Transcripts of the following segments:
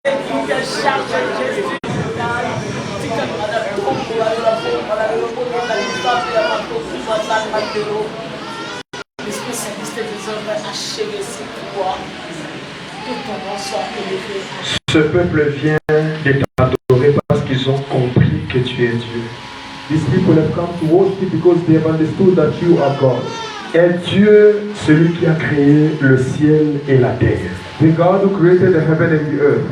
Les spécialistes désormais achèvent ses pouvoirs. Que ton nom soit élevé. Ce peuple vient de t'adorer parce qu'ils ont compris que tu es Dieu. These people have come to worship because they have understood that you are God. Et Dieu, celui qui a créé le ciel et la terre. The God who created the heaven and the earth.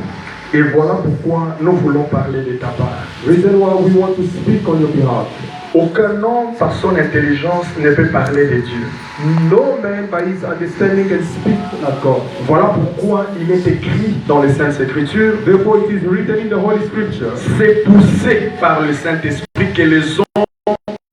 Et voilà pourquoi nous voulons parler de ta part. Reason why we want to speak on your behalf. Aucun homme par son intelligence ne peut parler de Dieu. No man by his understanding can speak like God. Voilà pourquoi il est écrit dans les Saintes Écritures. Therefore it is written in the Holy Scripture. C'est poussé par le Saint-Esprit que les hommes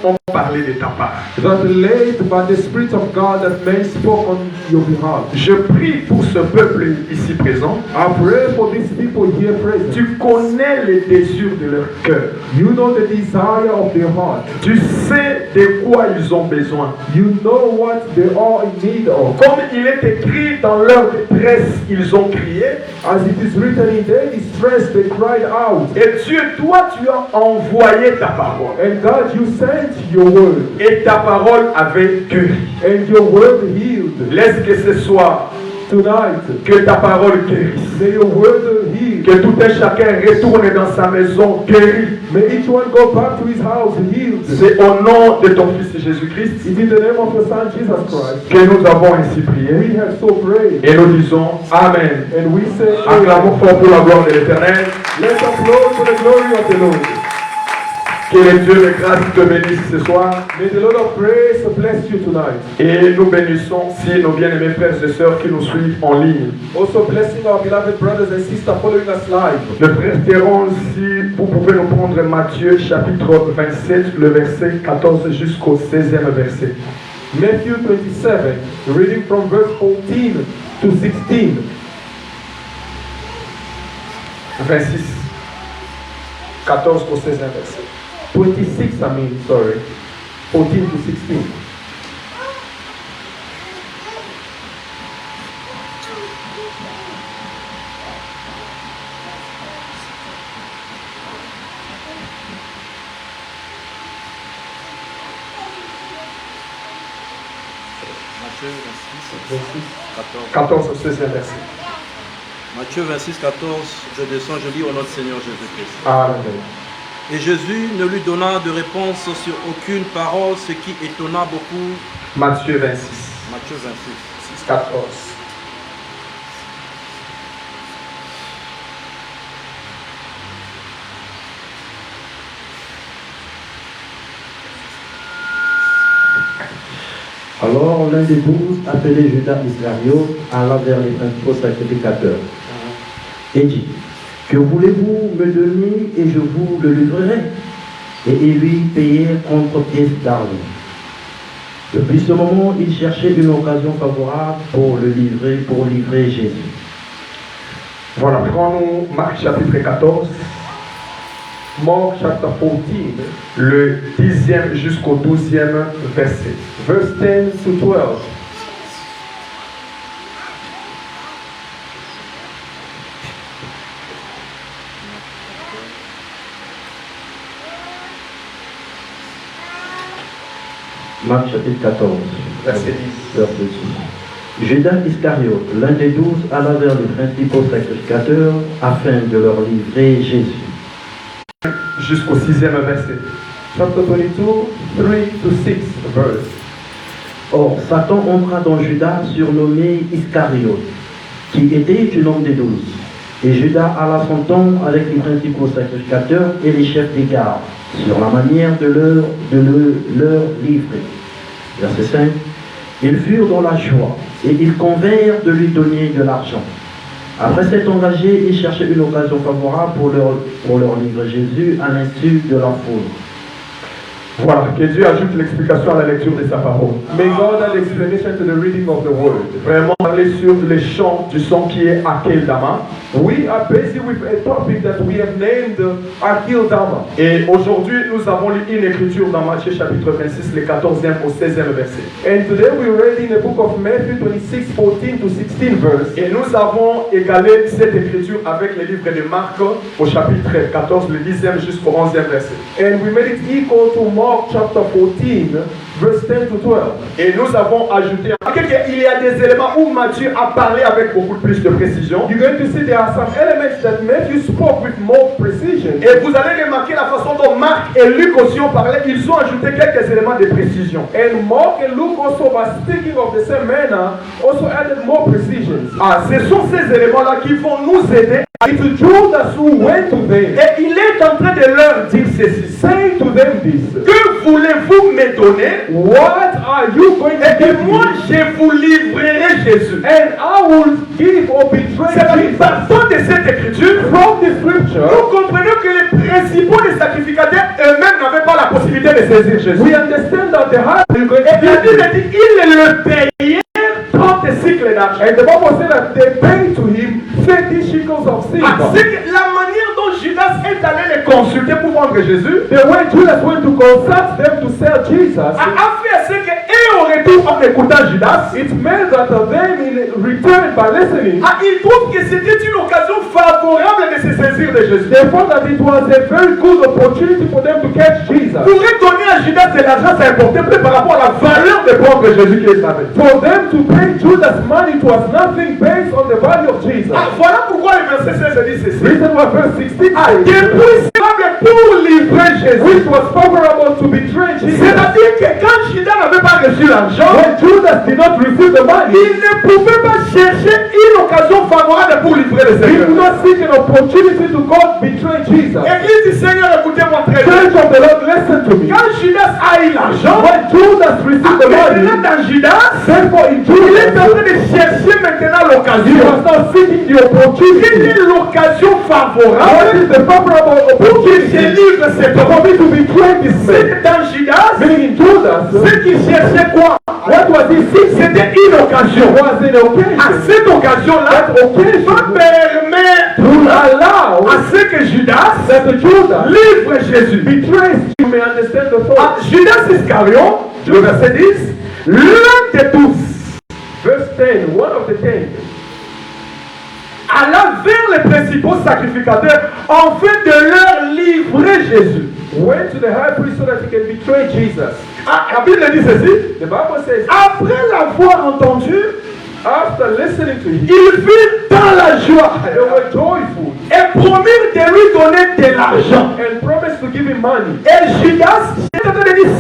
ont parlé de ta part. That led by the Spirit of God that men spoke on your behalf. Je prie pour ce peuple ici présent. I pray for these people here present. Tu connais les désirs de leur cœur. You know the desire of their heart. Tu sais de quoi ils ont besoin. You know what they are in need of. Comme il est écrit dans leur détresse, ils ont crié. As it is written in their distress, they cried out. Et Dieu, toi, tu as envoyé ta parole. And God, you sent your word. Et ta parole avait guéri. And your word healed. Laisse que ce soir, tonight, que ta parole guérisse. May your word heal. Que tout un chacun retourne dans sa maison guéri. May each one go back to his house healed. C'est au nom de ton Fils Jésus-Christ. It is in the name of your Son Jesus Christ. Que nous avons ainsi prié. We have so prayed. Et nous disons Amen. And we say acclamons fort pour la gloire de l'Éternel. Let's applaud for the glory of the Lord. Que le Dieu de grâce te bénisse ce soir. May the Lord of praise bless you tonight. Et nous bénissons si nos bien-aimés frères et sœurs qui nous suivent en ligne. Also blessing our beloved brothers and sisters following us live. Nous préférons si vous pouvez nous prendre Matthieu chapitre 27, le verset 14 jusqu'au 16e verset. Matthew 27, reading from verse 14 to 16. 26, 14 au 16e verset. 26, 14 to 16. Matthieu 26, 14 au 16e verset. Matthieu 26, 14, je descends, je lis au nom du Seigneur Jésus-Christ. Amen. Et Jésus ne lui donna de réponse sur aucune parole, ce qui étonna beaucoup. Matthieu 26. Matthieu 26. 14. Alors l'un des 12, appelé Judas Iscariote, alla vers les principaux sacrificateurs et dit: que voulez-vous me donner et je vous le livrerai? Et ils lui payèrent contre pièce d'argent. Depuis ce moment, il cherchait une occasion favorable pour livrer Jésus. Voilà, prenons Marc chapitre 14. Mark chapter 14, le 10e jusqu'au 12e verset. Verse 10 to 12. Marc chapitre 14, verset 10. verset 10. Judas Iscariote, l'un des 12, alla vers les principaux sacrificateurs afin de leur livrer Jésus. Jusqu'au 6e verset. Chapter 22, 3 to 6 verse. Or, Satan entra dans Judas, surnommé Iscariote, qui était un homme des 12. Et Judas alla son temps avec les principaux sacrificateurs et les chefs des gardes, sur la manière de leur livrer. Verset 5. Ils furent dans la joie, et ils convinrent de lui donner de l'argent. Après s'être engagés, ils cherchaient une occasion favorable pour leur livrer Jésus à l'insu de la foule. Voilà, que Dieu ajoute l'explication à la lecture de sa parole. May God add explanation to the reading of the word. Vraiment parler sur les chants du son qui est Akeldama. We are busy with a topic that we have named Akil Dama. Et aujourd'hui, nous avons lu une écriture dans Matthieu chapitre 26, le 14e au 16e verset. And today we read in the book of Matthew 26, 14 to 16 verse. Et nous avons égalé cette écriture avec le livre de Marc au chapitre 14, le 10e jusqu'au 11e verset. And we made it equal to Mark chapter 14, verse 10 to 12. Et nous avons ajouté qu'il y a des éléments où Matthieu a parlé avec beaucoup plus de précision. You're going to see there are some elements that Matthew spoke with more precision. Et vous allez remarquer la façon dont Marc et Luc aussi ont parlé. Ils ont ajouté quelques éléments de précision. And Mark and Luke also, by speaking of the same manner, also added more precisions. Ah, ce sont ces éléments-là qui vont nous aider. It's Judas who went to them. Et il est en train de leur dire ceci. Say to them this. Que voulez-vous me donner? What are you going to Et give moi, me? je vous livrerai Jésus. And I will give or betray C'est Jesus. partant de cette écriture. From the scripture, Nous comprenons que les principaux des sacrificateurs eux-mêmes n'avaient pas la possibilité de saisir Jésus. we understand that the high priest going Et to la give Bible him. dit qu'ils le payaient 30 cycles d'argent. And the Bible said that they paid to him 30 shekels of Ah, silver. c'est que la manière dont Judas est allé les consulter pour vendre Jésus The way Judas went to consult them to sell Jesus, a fait ce que eux au retour en écoutant Judas, it meant that them in return by listening, ils trouvent que c'était une occasion favorable de se saisir de Jésus. they found that it was a very good opportunity for them to catch Jesus. Pour donner à Judas de l'argent, ça importait plus par rapport à la valeur de prendre Jésus qui est avec. For them to pay Judas money, it was nothing based on the value of Jesus. Voilà pourquoi le verset 16 dit ceci. Reason why verse 16 says, Depuis pour livrer Jésus. which was favorable to betray Jesus. C'est-à-dire que quand Judas n'avait pas reçu l'argent, When Judas did not receive the money, il ne pouvait pas chercher une occasion favorable pour livrer le he Seigneur. could not seek an opportunity to go betray Jesus. Église du Seigneur, écoutez-moi très bien. Church of the Lord, listen to me. Quand Judas a eu l'argent, When Judas received the money, maintenant dans Judas, therefore in il est en Judas, train de chercher maintenant he l'occasion. was now seeking the Quelle opportunity. est l'occasion What favorable is the favorable pour qu'il se opportunity livre cet for homme? me to betray this C'est man? dans Judas, Meaning in Judas, ce qu'il cherchait quoi? what was he seeking? C'était une occasion. Was an À occasion cette occasion-là, That occasion va permettre to allow à ce que Judas that the Judas livre Jésus. betrays. You may understand the Ah, thought. Judas Iscariot, le verset 10, l'un des 12, Verse 10, one of the 10, alla vers les principaux sacrificateurs afin de leur livrer Jésus. went to the high priest so that he can betray Jesus. Ah, la Bible dit ceci. The Bible says, Après l'avoir entendu, after listening to him, ils furent dans la joie they were joyful et promirent de lui donner de l'argent. and promised to give him money. Et Judas,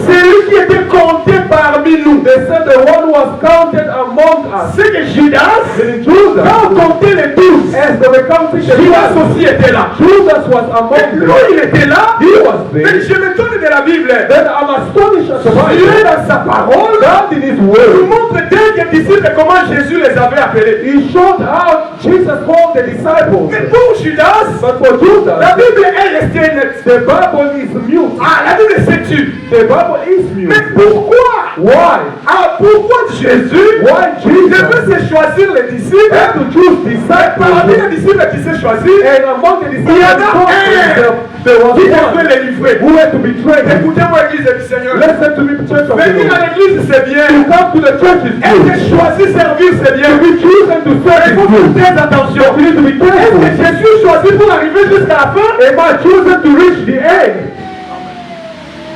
celui qui était compté parmi nous. They said the one who was counted among us. C'est que Judas, Meaning Judas, quand on comptait les 12, as they were counting the Judas Judas, aussi était là. Judas was Et among lui, them. il était là. He was Mais there. je m'étonne de la Bible. Then I'm astonished at the Dieu Bible. dans sa parole God in His nous word, montre dès que disciples comment Jésus les avait appelés. He showed how Jesus called the disciples. Mais pour Judas, But for Judas, la Bible est restée nette. the Bible is mute. Ah, la Bible s'est tue. The Bible is mute. Mais pourquoi? Why? Ah, pourquoi Jésus Why Jesus devait se choisir les disciples? had to choose Parmi disciples? les disciples qui s'est choisi, And among the il y disciples, en a there was qui devait one les livrer. who had to betray him. Écoutez-moi, Église du Seigneur. Listen to me, church of the Venir à Lord. l'église, c'est bien. To come to the church is Est-ce good. que choisir servir, c'est bien? To be chosen to serve Il is faut faire good. très attention. You need to be Est-ce que careful. Jésus choisit pour arriver jusqu'à la fin? Am I chosen to reach the end?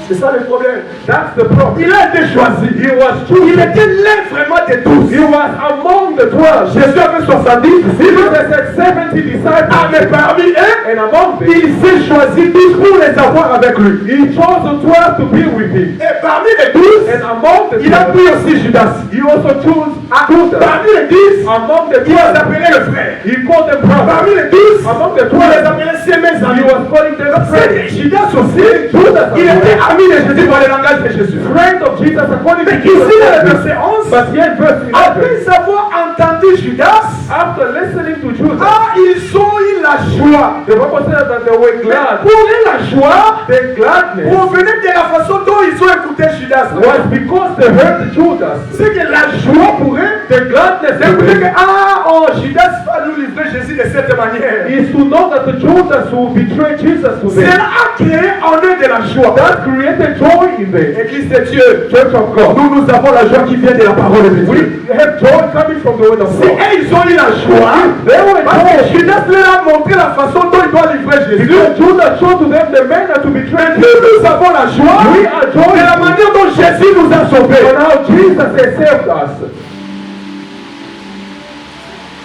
C'est ça le problème. That's the problem. Il a été choisi. He was Il chosen. était l'un vraiment des 12. He was among the 12. Jésus avait 70 Jesus disciples. had 70 disciples. Ah, mais parmi eux, And among them, il s'est choisi 10 pour les avoir avec lui. he chose the 12 to be with him. Et parmi les 12, And among the il a 12, pris aussi Judas. he also chose Judas. Parmi les 10, Among the il les 12, appelait le frère. he called them brothers. Parmi les 12, Among the il les 12, appelait ses mes he amis. was calling them C'est friends. Judas aussi, Judas il était ami de Jésus dans le langage de Jésus. Friend of Jesus according to Mais ici, dans le Jesus. verset 11, But yet verse 11, après avoir entendu Judas, after listening to Judas, ils ont eu la joie. the Bible says that they were glad. Pour eux, la joie Their gladness provenait de la façon dont ils ont écouté Judas. was because they heard Judas. C'est que la joie pour eux, The gladness they d'écouter were que Judas va nous livrer Jésus de cette manière. is to know that the Judas who betrayed Jesus to them, Cela a créé en eux de la joie. that created joy in them. Église de Dieu, Church of God, nous avons la joie qui vient de la parole de Dieu. we have joy coming from the word of Si God. ils ont eu la joie, They were parce que joy. Judas leur a montré la façon dont il doit livrer Jésus. Because Judas showed to them the man that to betray Nous, nous avons la joie We are joyful. de la manière dont Jésus nous a sauvés. And how Jesus has saved us.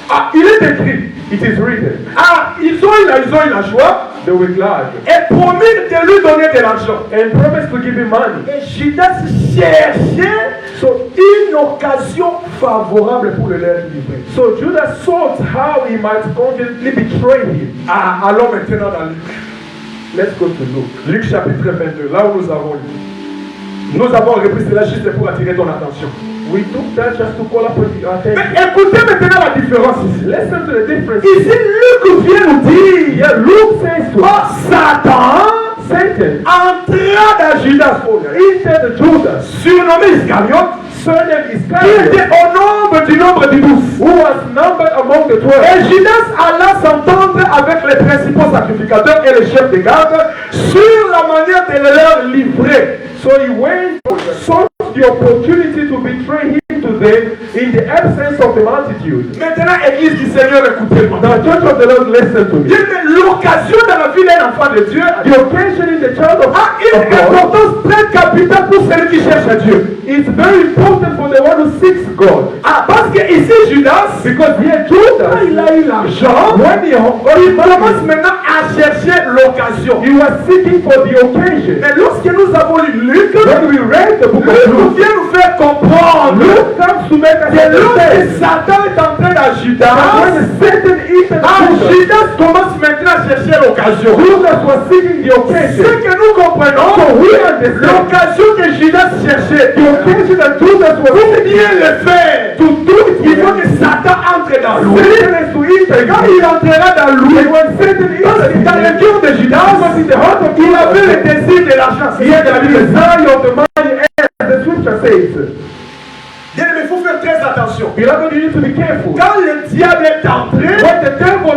Ah, il est écrit. It is written. Ah, ils ont eu la joie They were glad et promis de lui donner de l'argent. and promised to give him money. Et Judas cherchait une occasion favorable pour le leur livrer. So Judas sought how he might conveniently betray him. Ah, allons maintenant dans Luc. Let's go to Luke. Luc chapitre 22, là où nous avons lu. Nous avons repris cela juste pour attirer ton attention. We took that just to call upon your attention. Mais écoutez maintenant la différence ici. Listen to the difference. Ici, Luc vient nous dire, Yeah, Luke says to oh, us, Satan Satan entra dans Judas, entered the Judas, surnommé Iscariote, surname qui Iscariot, était au nombre du 12. who was numbered among the 12. Et Judas alla s'entendre avec les principaux sacrificateurs et les chefs de garde sur la manière de leur livrer. So he went, sought the opportunity to betray him to them in the absence of the multitude. Maintenant, Église du Seigneur, écoutez-moi. Now, Church of the Lord, listen to me. Dieu met l'occasion dans la vie d'un enfant de Dieu The occasion in the child of a une God importance très capitale pour celui qui cherche à Dieu. is very important for the one who seeks God. Ah, parce que ici, Judas, Because here quand Judas, il a eu l'argent, when he il commence maintenant à chercher l'occasion. he was seeking for the occasion. Mais lorsque nous avons lu Luc, When we read the book of Luc Luke, vient nous faire comprendre Luke comes to make us que lorsque understand Satan est entré dans that Judas, when Satan entered Judas, Judas commence maintenant à chercher l'occasion. Judas was seeking the Ce occasion. que nous comprenons, So we understand l'occasion que Judas cherchait, the occasion that Judas was pour seeking bien le faire, to do it, il faut que Satan entre dans lui. Satan is to enter. Quand il entrera dans lui, And when Satan entered dans le cœur de Judas, in the heart of il avait le Judas, désir de l'argent. he had the desire of the money, as the scripture says. Bien, mais il faut faire très attention. Beloved, you need to be careful. Quand le diable est entré, When the devil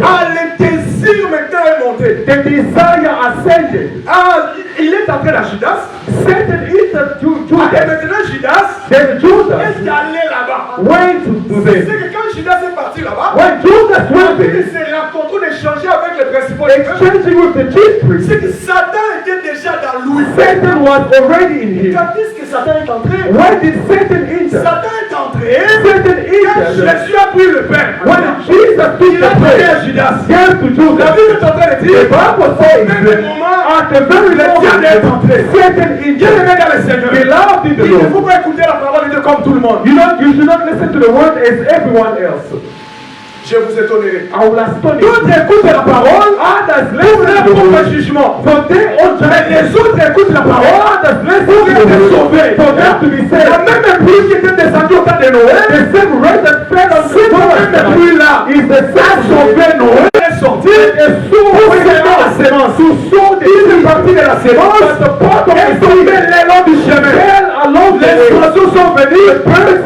entered, le désir maintenant est monté. the desire ascended. Ah, il est entré dans Judas. Satan entered Et Judas. maintenant Judas Then Judas est allé là-bas. went to C'est them. que quand Judas est parti là-bas, When Judas went il there, s'est rencontré d'échanger avec les principaux leaders. exchanging with the chief priests, C'est que Satan était déjà dans lui. Satan was already in him. Quand est-ce que Satan est entré? When did Satan enter? Satan est entré. Satan Quand entered. Jésus a pris le pain, When Jesus took il the a donné à bread, Judas. gave to La Judas. Bible est en train de The dire, Bible au says même that moment, at the very le diable est moment, entré. Satan Dieu le met entered. dans le Seigneur. Beloved in the Il ne faut Lord. pas écouter la parole de Dieu comme tout le monde. You should not listen to the word as everyone else. Je vous étonnerai. I will astonish D'autres you. écoutent la parole, Others pour listen leur to the propre word. jugement. For they all Mais les autres écoutent la parole, Others listen pour to être the word. sauvés. For them to be La saved. même pluie qui était descendue au temps de Noël, The same rain that fell on the cette même Noah pluie-là is the a same sauvé Noël, est sorti and so pour semer la sémence. to sow the Il est parti de la sémence, But the part of est the tombé seed le long du chemin. fell along the Les way. oiseaux sont venus,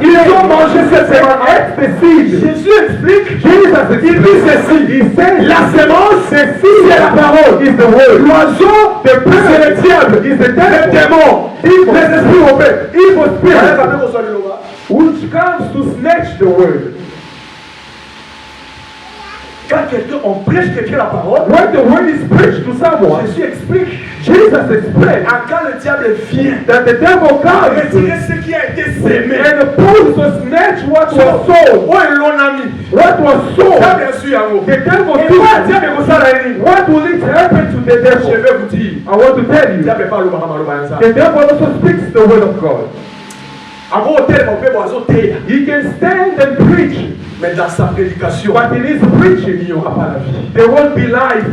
ils ont mangé cette sémence. Ate the seed. Jésus explique, Jesus il dit ceci, He said, la sémence, the seed c'est la parole. is the word. L'oiseau, The c'est bird le diable, is the le devil. démon, Evil. les esprits mauvais. Evil spirit Quand which comes to snatch the word. quelqu'un, on prêche quelqu'un la parole, When the word is preached to someone, Jésus explique, Jesus explained quand le diable vient, that the devil comes retirer ce qui a été sémé. and pulls to snatch what was sown. Oh, et l'on a mis. What was sown, Ça, bien sûr, Yango. the devil Et took quoi, it. diable, vous savez, What will it happen to the je devil? vais vous dire, I want to tell you, diable parle au Mahamalo ça. the devil also speaks the word of God. Avant, au tel, on peut voir son thé. He can stand and preach, Mais dans sa prédication, but in his preaching, il n'y aura pas la vie. there won't be life.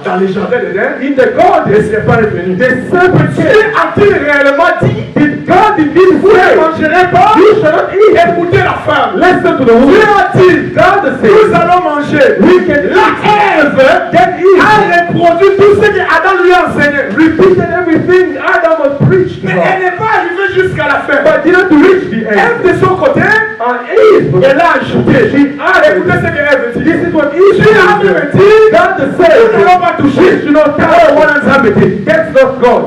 Dans les jardins d'Éden, In the garden, le serpent est venu. the serpent Dieu said, a-t-il réellement dit, did God indeed vous ne say, mangerez pas? you shall not eat? Écoutez la femme. Listen to the Dieu word. a dit, God nous says, allons manger. we can La Ève get a Eve reproduit tout ce que Adam lui a enseigné. repeated everything Adam had preached to Mais her, elle n'est pas arrivée jusqu'à la fin. but didn't reach the end. Ève, de son côté, Elle a ajouté. Écoutez ce qu'elle veut dire. This is what Eve veut dire. God the same. Nous n'allons pas toucher. Tu n'as pas wana nzambe te. That's not God.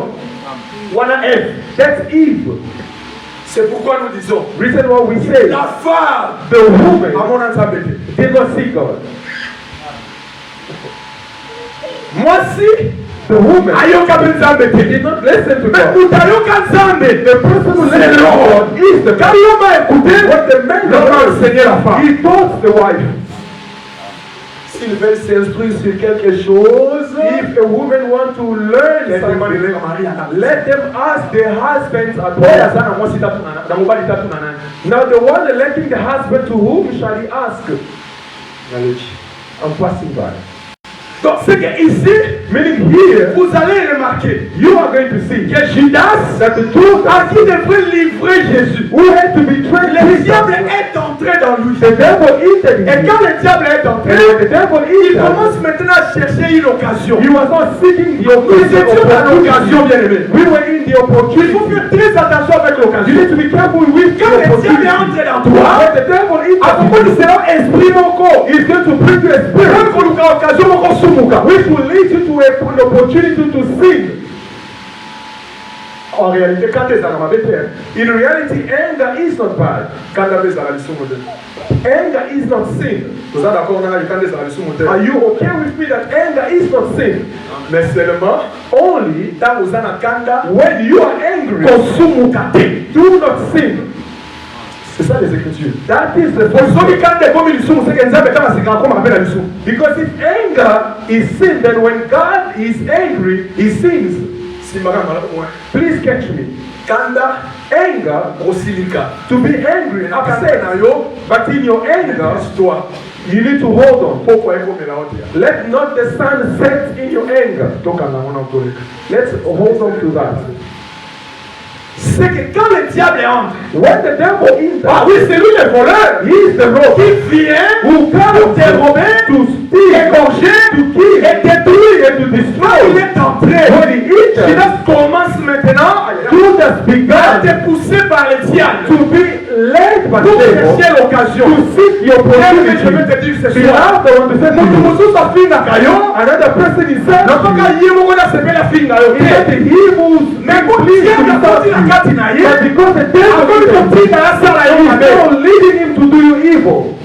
Wana Eve. That's Eve. C'est pourquoi nous disons, Reason why we say la femme the woman Amona nzambe te. did not see God. Moi si the woman Ayoka ben nzambe te. did not listen to Mais God. utayoka nzambe. The person who C'est listens to Lord. God is the Car God. il m'a écouté, What the man Lord a enseigné la femme. he taught the wife. S'ils veulent s'instruire sur quelque chose, If a woman wants to learn les demander something, leur mari à la let them ask their husbands at Oya home. sana mwasi tatu na mobali tatu na nani. Now the one electing the husband, to whom shall he ask? I'm passing by. Donc c'est que ici, Meaning here, vous allez remarquer you are going to see que Judas, that the two à qui devrait livrer Jésus, who had to betray le Jesus, diable est entré dans lui. the devil entered Et him. quand le diable est entré, And when the devil il entered, commence maintenant à chercher une occasion. he was not seeking the Nous étions dans l'occasion, opportunity. bien aimé. We were in the Il faut opportunity. faire très attention avec You l'occasion. need to be careful with Quand the le diable opportunity. entre dans toi, When the devil à propos enters du Seigneur, exprime encore. he's going to bring you a spirit which will lead you to an opportunity to sin. En réalité, quand tu es dans ma bête, In reality, anger is not bad. quand tu es dans la mission modèle, Anger is not sin. vous êtes d'accord quand tu es dans la mission Are modèle, you okay with me that anger is not sin? mais seulement Only quand vous êtes dans kanda, when you are angry, do not sin. c'est ça les Écritures. That is the Soki first. quand tu es comme une mission, c'est que Nzambe kama c'est comme on appelle la mission. Because if anger is sin, then when God is angry, he sins. Si maman m'a dit, Please catch me. kanda Anger, osilika. to be angry, Kanda upset, na yo, but in your anger, toi. you need to hold on. Pourquoi est-ce qu'on la haute? Let not the sun set in your anger. Donc on a mon employé. Let's hold on to that. C'est que quand le diable entre, When the devil enters, ah oui, c'est lui le voleur. he is the robber Qui vient who pour comes dérober, to steal, égorger to kill, et détruire. and to Il destroy. est entré. When he enters, Judas commence maintenant Judas à began être poussé par le diable to be led by pour the devil chercher l'occasion. to seek the Je vais opportunity. te dire ce The soir. other one to say to Mutu you, mususu afinga kayo, another person is saying, nakoka ye moko nasepela finga yo he said te. the evils Mais may pour please diable to akoti na you. kati na ye, But because the devil akoti kotika asala yo is mabe. now leading him to do you evil.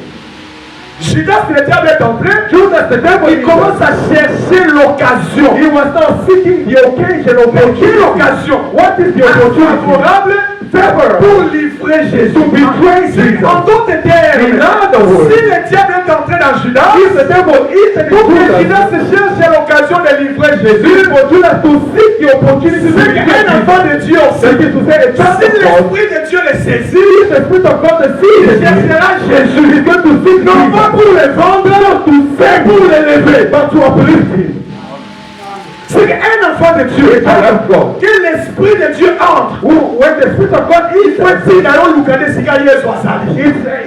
Judas, le diable est entré. Judas, the devil, Il commence à chercher l'occasion. he was now seeking the occasion of Quelle occasion? What is the opportunity? Favorable Favorable pour livrer Jésus. to betray Jesus. En d'autres termes, In other words, si le diable est entré dans Judas, if the devil is in pour que Judas, Judas se cherche l'occasion de livrer Jésus, for Judas to seek the opportunity to c'est qu'un enfant de Dieu that aussi, is to say a child si of God, l'Esprit de Dieu le saisit, if the Spirit of God the sees il in him, cherchera Jésus. he's going to seek Non pas pour le vendre, not to save, pour l'élever. but to uplift him. C'est qu'un enfant de Dieu, A child of God. que l'Esprit de Dieu entre, When the Spirit of God is si d'ailleurs Lucas sika Yesu asali.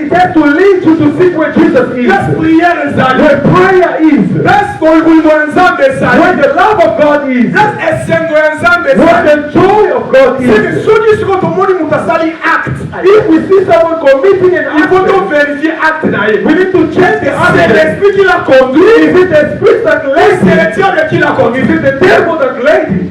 it has to lead you to seek where Jesus is. Laisse prière ezali. Where prayer is. Laisse kolibulimo ya Nzambe Where ezali. the love of God is. Laisse esengo ya Nzambe Where ezali. the joy of God C'est que is. soki siko tomoni moto asali acte, If we see someone committing an il faut action, to vérifier acte na ye. we need to check the C'est action. l'esprit qui l'a conduit, Is it the Spirit that led c'est le him? diable qui l'a conduit. Is it the devil that led him?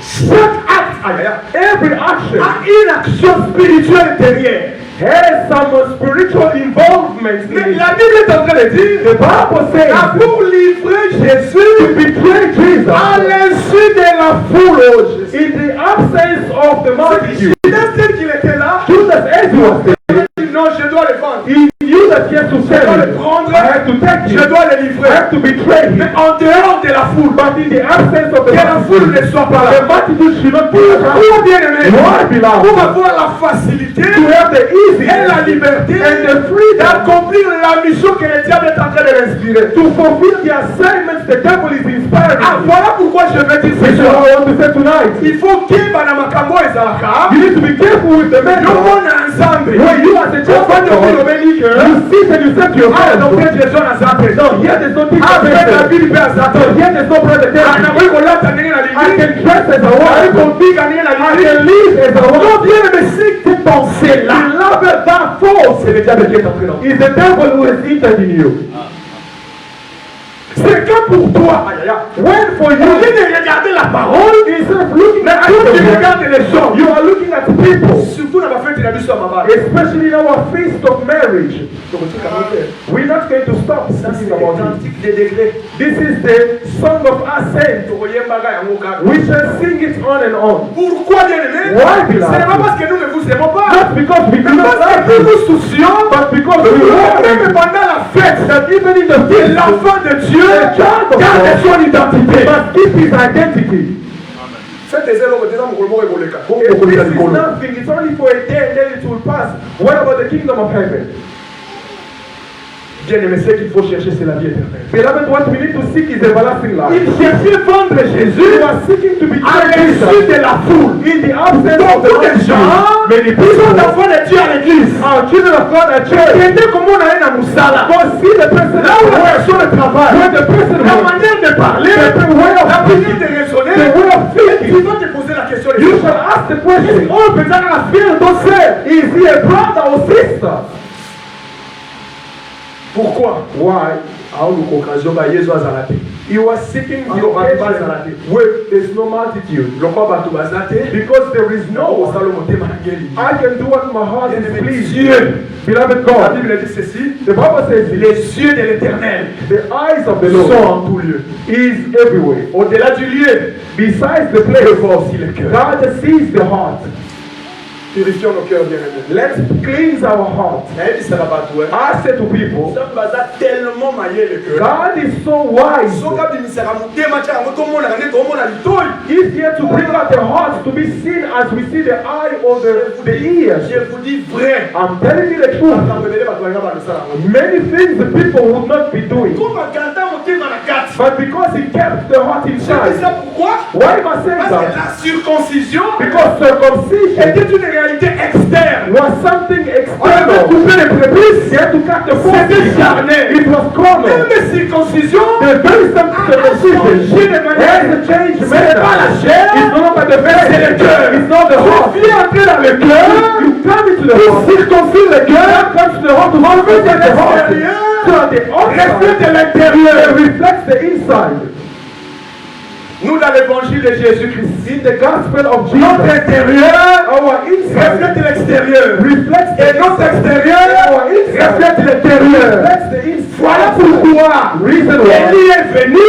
Chaque acte, aïe, aïe, Every action a une action spirituelle derrière. has some spiritual involvement Mais in it. la Bible est en train de dire, The Bible says pour livrer to Jésus betray Jesus à l'insu de la foule. in the absence of the multitude. Judas, tel qu'il était là, Judas, as he was there, il dit non, je dois le vendre. he knew that he had to Je sell dois le him. prendre, I have to take je him. dois le I livrer. have to betray him. Mais en dehors de la foule, But in the absence of the que la foule multitude, ne soit pas the là. multitude should not be around. Pour bien aimé, Why, beloved? pour avoir la facilité To have the easy et la liberté and the freedom d'accomplir la mission que le diable est en train de l'inspirer. to fulfill the assignments the devil is inspiring. Ah, voilà pourquoi je vais dire This ce is what soir. I want to say tonight. Il faut qu'il na makambo ezalaka. You need to be careful with the Yo method. mona ensemble. When you as a child of God, Obéni que you see and you say to your friends, don't get your son as a person. No, here there's no thing to say. Here there's no brother. I can dress as a woman. I can live as a woman. Donc bien aimé, si tes pensées là, love that force, c'est le diable qui est entré dans toi. Is the devil who is eaten in you. C'est que pour toi, when for you, au lieu de regarder la parole, instead of looking at people, tu regardes les gens. You are looking at people. Surtout dans ma fête, il a vu sur ma barre. Especially in our feast of marriage. We're not going to stop. This is the song of ascent. We shall sing it on and on. Pourquoi bien aimé? Why, beloved? Ce n'est pas parce que nous ne vous aimons pas. Not because we do not love you. Nous soucions, but because we love you. Même pendant la fête, that even in the feast, l'enfant de Dieu garde son identité. But keep his identity. This is nothing. It's only for a day and then it will pass. What about the kingdom of heaven? Bien aimé, ce qu'il faut chercher, c'est la vie éternelle. Beloved, what we need to seek is everlasting life. Il cherchait vendre Jésus. You are seeking to be à l'insu de la foule. In the absence of the gens, mais les gens d'enfants de Dieu à l'église. Our children of God at church. Regardez comment on a un amusala. Voici le personne là où la personne de travail. La manière de parler. La manière de raisonner. The way of thinking. Tu dois te poser la question. You shall ask the question. Oh, peut-être la fille de sœur. Is he a brother or sister? Pourquoi? Why? You are seeking the occasion where there is no multitude. Because there is no. I can do what my heart is pleased. Beloved God, the Bible says, les yeux de l'Éternel, the eyes of the Lord, sont en tout lieu. Is everywhere. Au-delà du lieu, besides the place, God sees the heart. Purifions nos cœurs, bien-aimés. Let's cleanse our hearts. I say to people, God is so wise. He's here to bring out the hearts to be seen as we see the eye or the ears. I'm telling you the truth. Many things the people would not be doing. But because he kept the heart inside. Why am I saying that? Because circumcision externe was something external. C'était charnel. It was common. Même circoncision, the very circumcision has a change. C'est pas la chair. It's not the face. C'est le cœur. It's not the heart. Tu viens entrer dans le cœur. You come into the heart. Tu circoncis le cœur. Comes to the heart. Enlève de l'extérieur. Reflète de l'intérieur. Reflects the inside. Nous dans l'évangile de Jésus-Christ, in the gospel of Jesus, notre intérieur, our inside, reflète l'extérieur, reflects et notre extérieur, our inside, reflète l'intérieur. Voilà pourquoi Élie est venu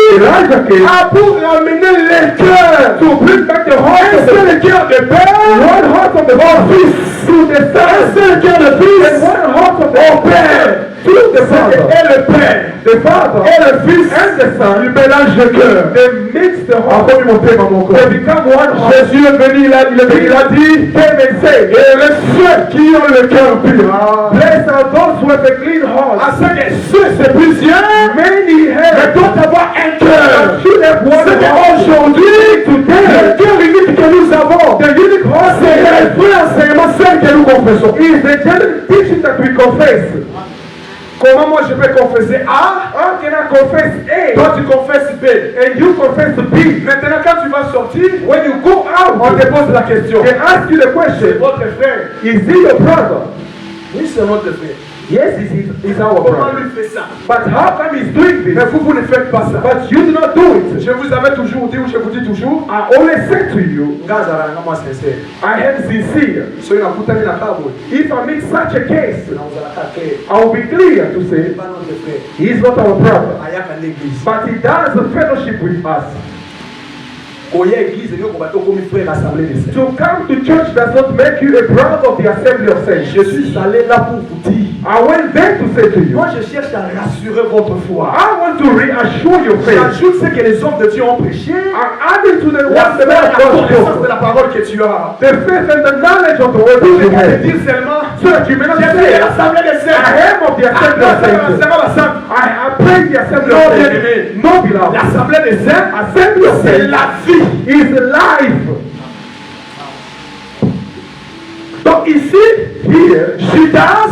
pour ramener le cœur, to bring back the heart, un seul cœur de père, one heart of the fils, to the son, un seul cœur de fils, and one heart of the père. Tout le Father et le Père, the Father et le Fils and the Son, ils mélangent le cœur. They mix the heart. They become one heart. Jésus est venu, il a dit, came and said, et les ceux qui ont le cœur pur. Blessed are those who have a clean heart. À ceux que ceux c'est plusieurs, many have. Mais doivent avoir un cœur. Should have one heart. Aujourd'hui, today, le cœur unique que nous avons, the unique heart, c'est le vrai enseignement seul que nous confessons. Is the general teaching that we confess. Comment moi je peux confesser A? How can I confess A? Toi tu confesses B. And you confess B. Maintenant quand tu vas sortir, when you go out, on te pose la question. They ask you the question. Votre frère. Is he your brother? Oui, c'est notre frère. Yes, he's our brother. Comment lui fait ça? But how come he's doing this? Mais vous ne faites pas ça. But you do not do it. Je vous avais toujours dit, ou je vous dis toujours, I always say to you, I am sincere. If I meet such a case, I will be clear to say, he is not our brother. But he does a fellowship with us. To come to church does not make you a brother of the assembly of saints. Je suis allé là pour vous dire. I went there to say to you. Moi je cherche à rassurer votre foi. I want to reassure your faith. J'ajoute ce que les hommes de Dieu ont prêché. I'm adding to the word the connaissance de la parole que tu as. The faith and the knowledge of the word you have. Dire seulement. So that you may not say l'assemblée des saints. I am of the assembly of saints. I praise the assembly of saints. No beloved. L'assemblée des saints. Assembly of saints. C'est la vie. Is life. Donc ici, Judas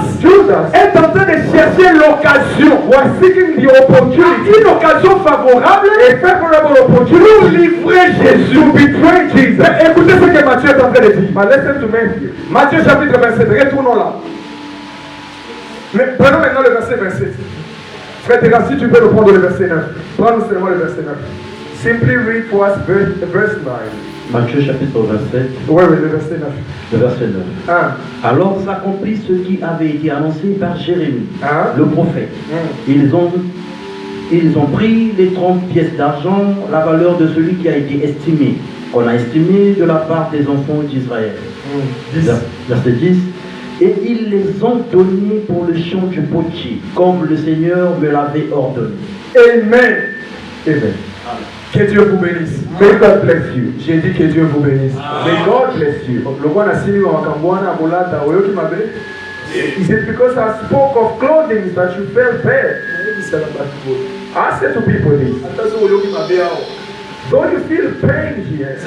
est en train de chercher l'occasion. Was seeking the opportunity, Une occasion favorable a favorable pour opportunity livrer Jésus. to betray Jesus. Mais écoutez ce que Matthieu est en train de dire. But listen to Matthew. Matthieu chapitre 27, retournons là. Mais prenons maintenant le verset 27. Frère Terra, si tu peux nous prendre le verset 9. Prends-nous seulement le verset 9. Simply read for us verse 9. Matthieu chapitre 27, Oui, le verset 9. le verset 9. Hein? Alors s'accomplit ce qui avait été annoncé par Jérémie, Hein? le prophète. Ils ont pris les 30 pièces d'argent, la valeur de celui qui a été estimé, qu'on a estimé de la part des enfants d'Israël. Verset 10. Et ils les ont donnés pour le champ du potier, comme le Seigneur me l'avait ordonné. Amen. Amen. Que Dieu vous bénisse. May God bless you. J'ai dit que Dieu vous bénisse. May God bless you. Is it because I spoke of clothing that you felt bad? I said to people this. Don't you feel pain here?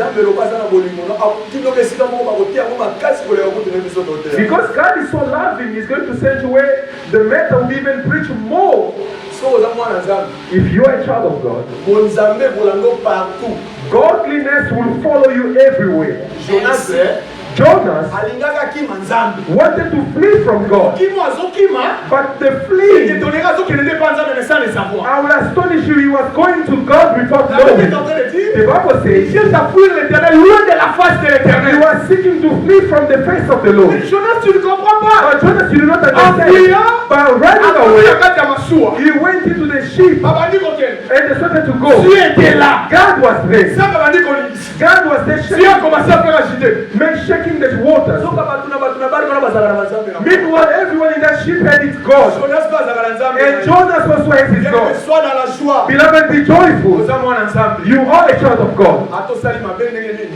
Because God is so loving, He's going to send you away. The matter will even preach more. If you are a child of God, godliness will follow you everywhere. Jonas wanted to flee from God, but the flee, I will astonish you, he was going to God without knowing. The Bible says, he was seeking to flee from the face of the Lord. But Jonas, you do not understand. But running away, he went into the ship and they started to go. God was there. God was there shaking the waters. Meanwhile, everyone in that ship had its God. And Jonas also has his God. Beloved, be joyful. You are a child of God.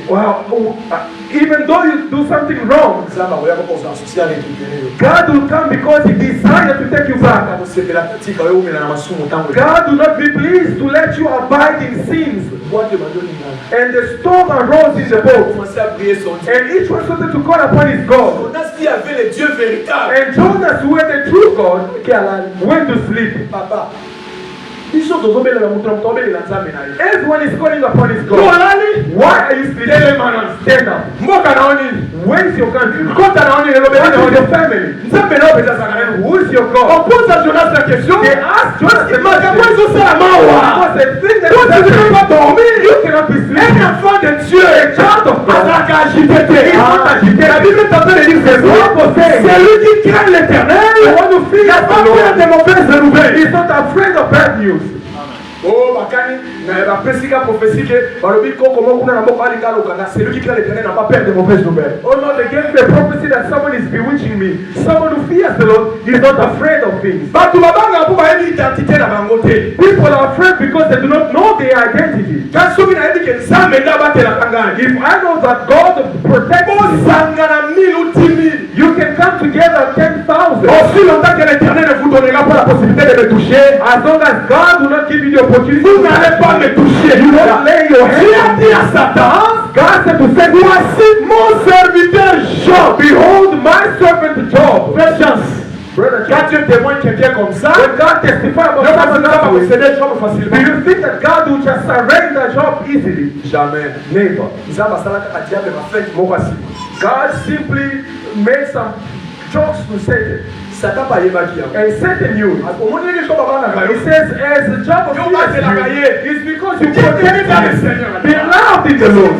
Wow. Even though you do something wrong, God will come because He desires to take you back. God will not be pleased to let you abide in sins. And the storm arose in the boat. And each one started to call upon his God. And Jonas, who had the true God, went to sleep. Everyone is calling upon his God. Why are you sleeping? Stand up. Where is your country? What is your family? And who is your God? They asked Jonas the question. Because the thing that you cannot be sleeping. A child of God is not agitated. C'est lui qui craint l'Éternel. Il n'a pas peur de mauvaises nouvelles. He's not afraid of bad news. Oh, bakani, na bapesika prophétie que balobi comment kuna na moko alikaloka, c'est lui qui craint l'Éternel n'a pas peur de mauvaises nouvelles. Oh no, they gave the prophecy that someone is bewitching me. Someone who fears the Lord is not afraid of things. Batu babanga pour ba identité na bango te. People are afraid because they do not know their identity. Quand soki na yedi ke nzambe na batela kangana. If I know that God protects me, sangana 1000 ou 10 000, you can come together 10,000. Aussi longtemps que l'Éternel ne vous donnera pas la possibilité de me toucher, as long as God will not give you the opportunity, vous n'allez pas me toucher. You don't lay your hand. Dieu a dit à Satan, God said to say, voici mon serviteur Job. Behold my servant Job. Fais chance. Quand Dieu témoigne quelqu'un comme ça, God testify about someone that Job facilement. Do you think that God will just surrender Job easily? Jamais. Never. God simply made some jokes to Satan. And Satan knew. He says, as the job of you is because you protect me. Be loved in the Lord.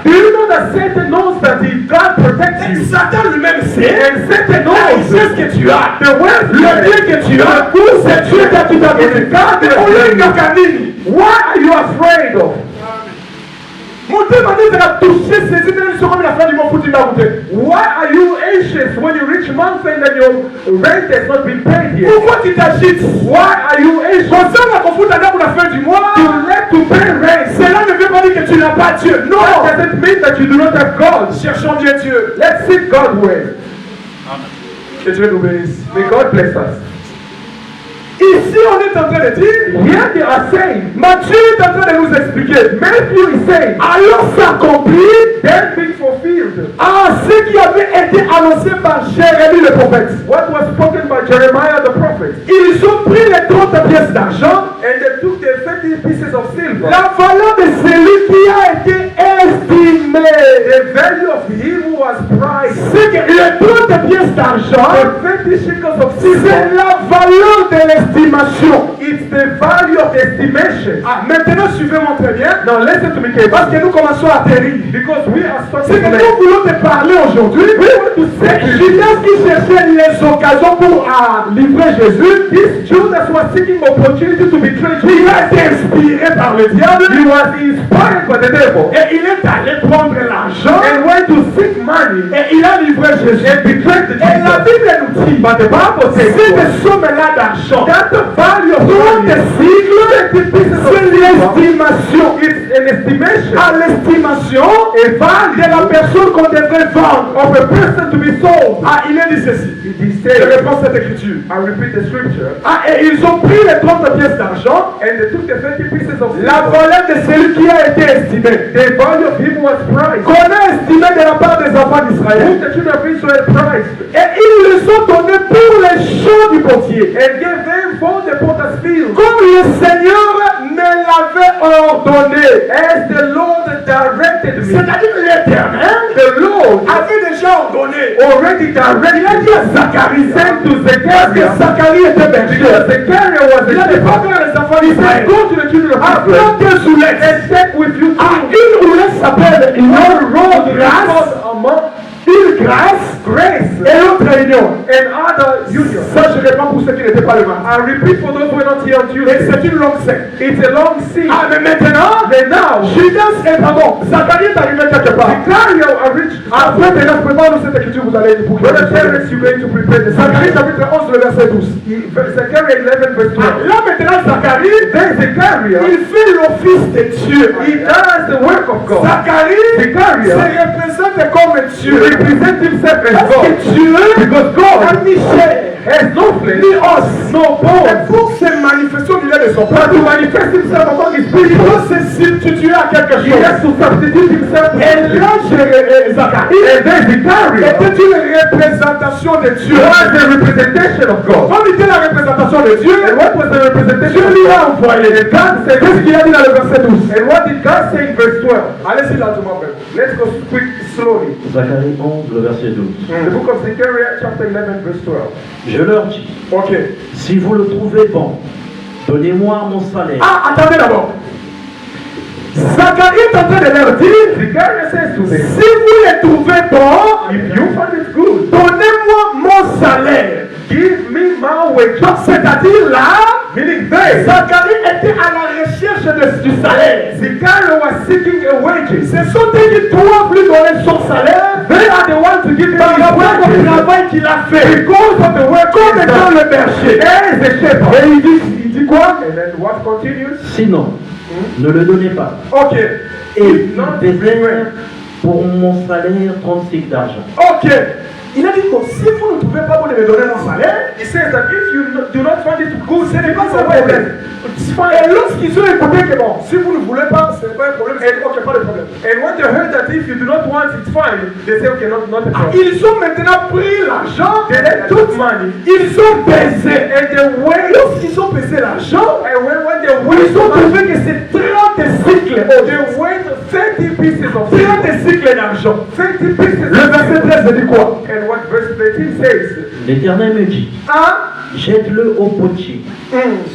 Do you know that Satan knows that God protects you? And Satan knows the worst Dieu que tu as, c'est Dieu que tu as donné. What are you afraid of? Why are you anxious when you reach month end and your rent has not been paid yet? Why are you anxious? You let to pay rent. Cela ne veut pas dire que tu n'as pas Dieu. No, that doesn't mean that you do not have God. Cherchons bien Dieu. Let's seek God way. Que Dieu nous bénisse. May God bless us. Ici, on est en train de dire, Here they are saying, Matthieu est en train de nous expliquer, Matthew is saying, alors s'accomplit that being fulfilled. ce qui avait été annoncé par Jérémie le prophète. What was spoken by Jeremiah the prophet. Ils ont pris les 30 pièces d'argent, And they took the 30 pieces of silver. la valeur de celui qui a été estimé. The value of him who was priced. C'est que les 30 pièces d'argent, The 50 shekels of c'est silver. la valeur de l'estimation. It's the value of estimation. Ah, maintenant, suivez-moi très bien. Now listen to me carefully. Parce que nous commençons à atterrir. Because we are C'est starting que to nous voulons te parler aujourd'hui. C'est Judas qui cherchait les occasions pour livrer Jésus. This Judas was seeking opportunity to betray Il Jesus. a été inspiré par le diable. He was inspired by the devil. Et il est allé prendre l'argent. And went to seek money Et il a livré Jésus. and betrayed the Et la Jesus. Bible nous dit, But the Bible says cette somme-là d'argent, that the value of tout money, est cycle, 50 pieces of c'est silver, l'estimation. it's an estimation À l'estimation a value de la personne qu'on devrait vendre. of a person to be sold. Ah, il est dit ceci. He Je said, réponds cette écriture. I repeat the scripture, Ah, et ils ont pris les 30 pièces d'argent, and they took the 50 pieces of la silver, valeur de celui qui a été estimé. the value of him was priced, Qu'on a estimé de la part des enfants whom d'Israël. the children of Israel priced, Et ils les ont donnés pour les champs du potier. and gave them for the potter's field, Comme le Seigneur me l'avait ordonné. as the Lord directed me. C'est-à-dire l'Éternel The Lord avait déjà ordonné. already Il a directed dit à Zacharie, sent to parce que Zechariah, Zacharie était berger. because Zechariah was Il a a dit pas shepherd. vers les enfants He said, d'Israël. go to the children of Israel Apprends tes soulettes. and take with you Ah, une roulette s'appelle une road grâce, among une grâce grace et l'autre réunion. and other unions. Ça, je réponds pour ceux qui n'étaient pas le mal. I repeat for those who are not here on Et Tuesday. c'est une longue scène. It's a long scene. Ah, mais maintenant, Then now, Judas est pardon. Zacharie est arrivé quelque part. Zechariah reached. Après, maintenant, prépare-nous cette écriture, vous allez pour Brother Terence, you're going to prepare the Zacharie Zechariah. chapitre 11, le verset 12. Zechariah 11 verse 12. Là, maintenant, Zacharie, Then Zechariah, il fait l'office de Dieu. he does the work of God. Zacharie Zechariah se représente comme Dieu. represents himself as Parce God. que Dieu Because God a mis chair, has no flesh, ni os, no et bones. pour se manifester au milieu de son But peuple, to manifest himself among his il people, doit se substituer à quelque he has chose. to substitute himself to Et something. là, Zacharie And then Zechariah était une représentation de Dieu. was the representation of God. Comme il était la représentation de Dieu, And what was the Dieu representation of lui a God? envoyé. And God said, Qu'est-ce qu'il a dit dans le verset 12? and what did God say in verse 12? Allez-y lentement, frère. Let's go quick, slowly. Zacharie 11, le verset 12. The book of Zechariah, chapter 11, verse 12. Je leur dis, Ok. si vous le trouvez bon, donnez-moi mon salaire. Ah, attendez d'abord. Zacharie est en train de leur dire, Zechariah says to them, si vous les trouvez bons, if you find it good, donnez-moi mon salaire. give me my wages. Donc, c'est-à-dire là, Meaning they, Zacharie était à la recherche du salaire. Zechariah was seeking a wages. Ce sont eux qui doivent lui donner son salaire They are the ones to give him par his rapport au wages. travail qu'il a fait. Because of the work Comme he's étant done. le berger. As a shepherd. Et il dit quoi? And then what continues? Sinon, ne le donnez pas. Ok. Et Non, il désire pour mon salaire 30 cycles d'argent. Ok. Il a dit que si vous ne trouvez pas bon de me donner mon salaire, He says that if you do not find it good, ce n'est pas un it's a problème. problem. Et lorsqu'ils ont écouté que bon, si vous ne voulez pas, ce n'est pas un problème, c'est ok, pas de problème. And when they heard that if you do not want, it's fine, they say, okay, not a problem. Ils ont maintenant pris l'argent, They then took money ils ont baisé. and they weighed. Lorsqu'ils ont baisé l'argent, And when they ils weighed ont the money, trouvé que c'est 30 cycles. they weighed 30 pieces of silver. 30 cycles d'argent. 30 pieces Le of verset silver. 13 dit quoi? And what verse 13 says? L'Éternel me dit, jette-le au potier,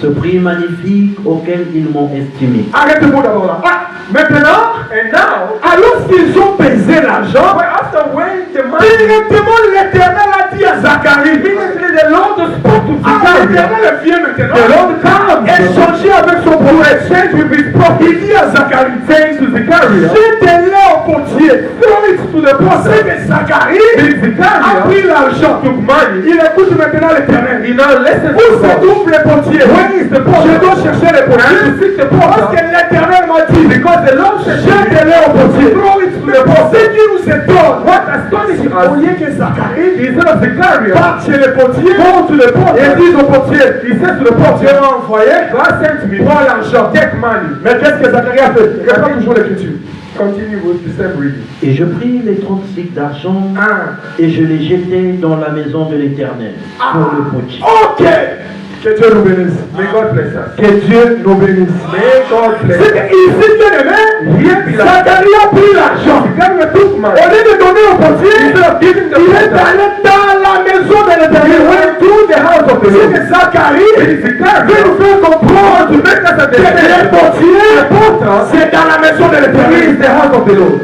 ce prix magnifique auquel ils m'ont estimé. Arrêtez-vous d'abord là. Ah, maintenant, And now, alors qu'ils ont pesé l'argent, but after weighing the money, directement l'Éternel a dit à Zacharie, immediately the Lord spoke to ah, Zechariah. l'Éternel vient The maintenant Lord comes échanger avec son prophète. exchange with his prophet. Il dit à Zacharie, Saying to Zechariah, jetez-le au potier. throw it to the C'est prophet. que Zacharie Then a Zechariah pris l'argent. took money. Il écoute maintenant l'Éternel. He now listens Où to se God. trouve le potier? potier. Where is the potter? Je dois chercher le I potier. have to seek the Parce potter. que l'Éternel m'a dit, Because the Lord said, jetez-le au potier. throw it to Mais the pour ce potter. qui nous étonne, What astonishes au us lieu que Zacharie instead of Zechariah, parte chez le potier, go to the potter. et dit au potier, He says to the Dieu potter, m'a envoyé, God sent me, prends l'argent. take money. Mais qu'est-ce que Zacharie a fait? Regarde toujours l'écriture. Continue with the same reading. Et je pris les 30 cycles d'argent Ah, et je les jetai dans la maison de l'Éternel pour le potier. Ok. Que Dieu nous bénisse. may God bless us. Que Dieu nous bénisse. May God bless C'est us. que ici, bien aimé, Here be like, Zacharie a pris l'argent. Zechariah took Au money. lieu de donner au potier, Instead of giving the il est potter, allé dans la maison de he l'Éternel. went to the house of the C'est Lord. que Zacharie It is veut Zechariah nous faire comprendre to make us que le understand potier, c'est dans la maison de he is l'Éternel. the house of the Lord.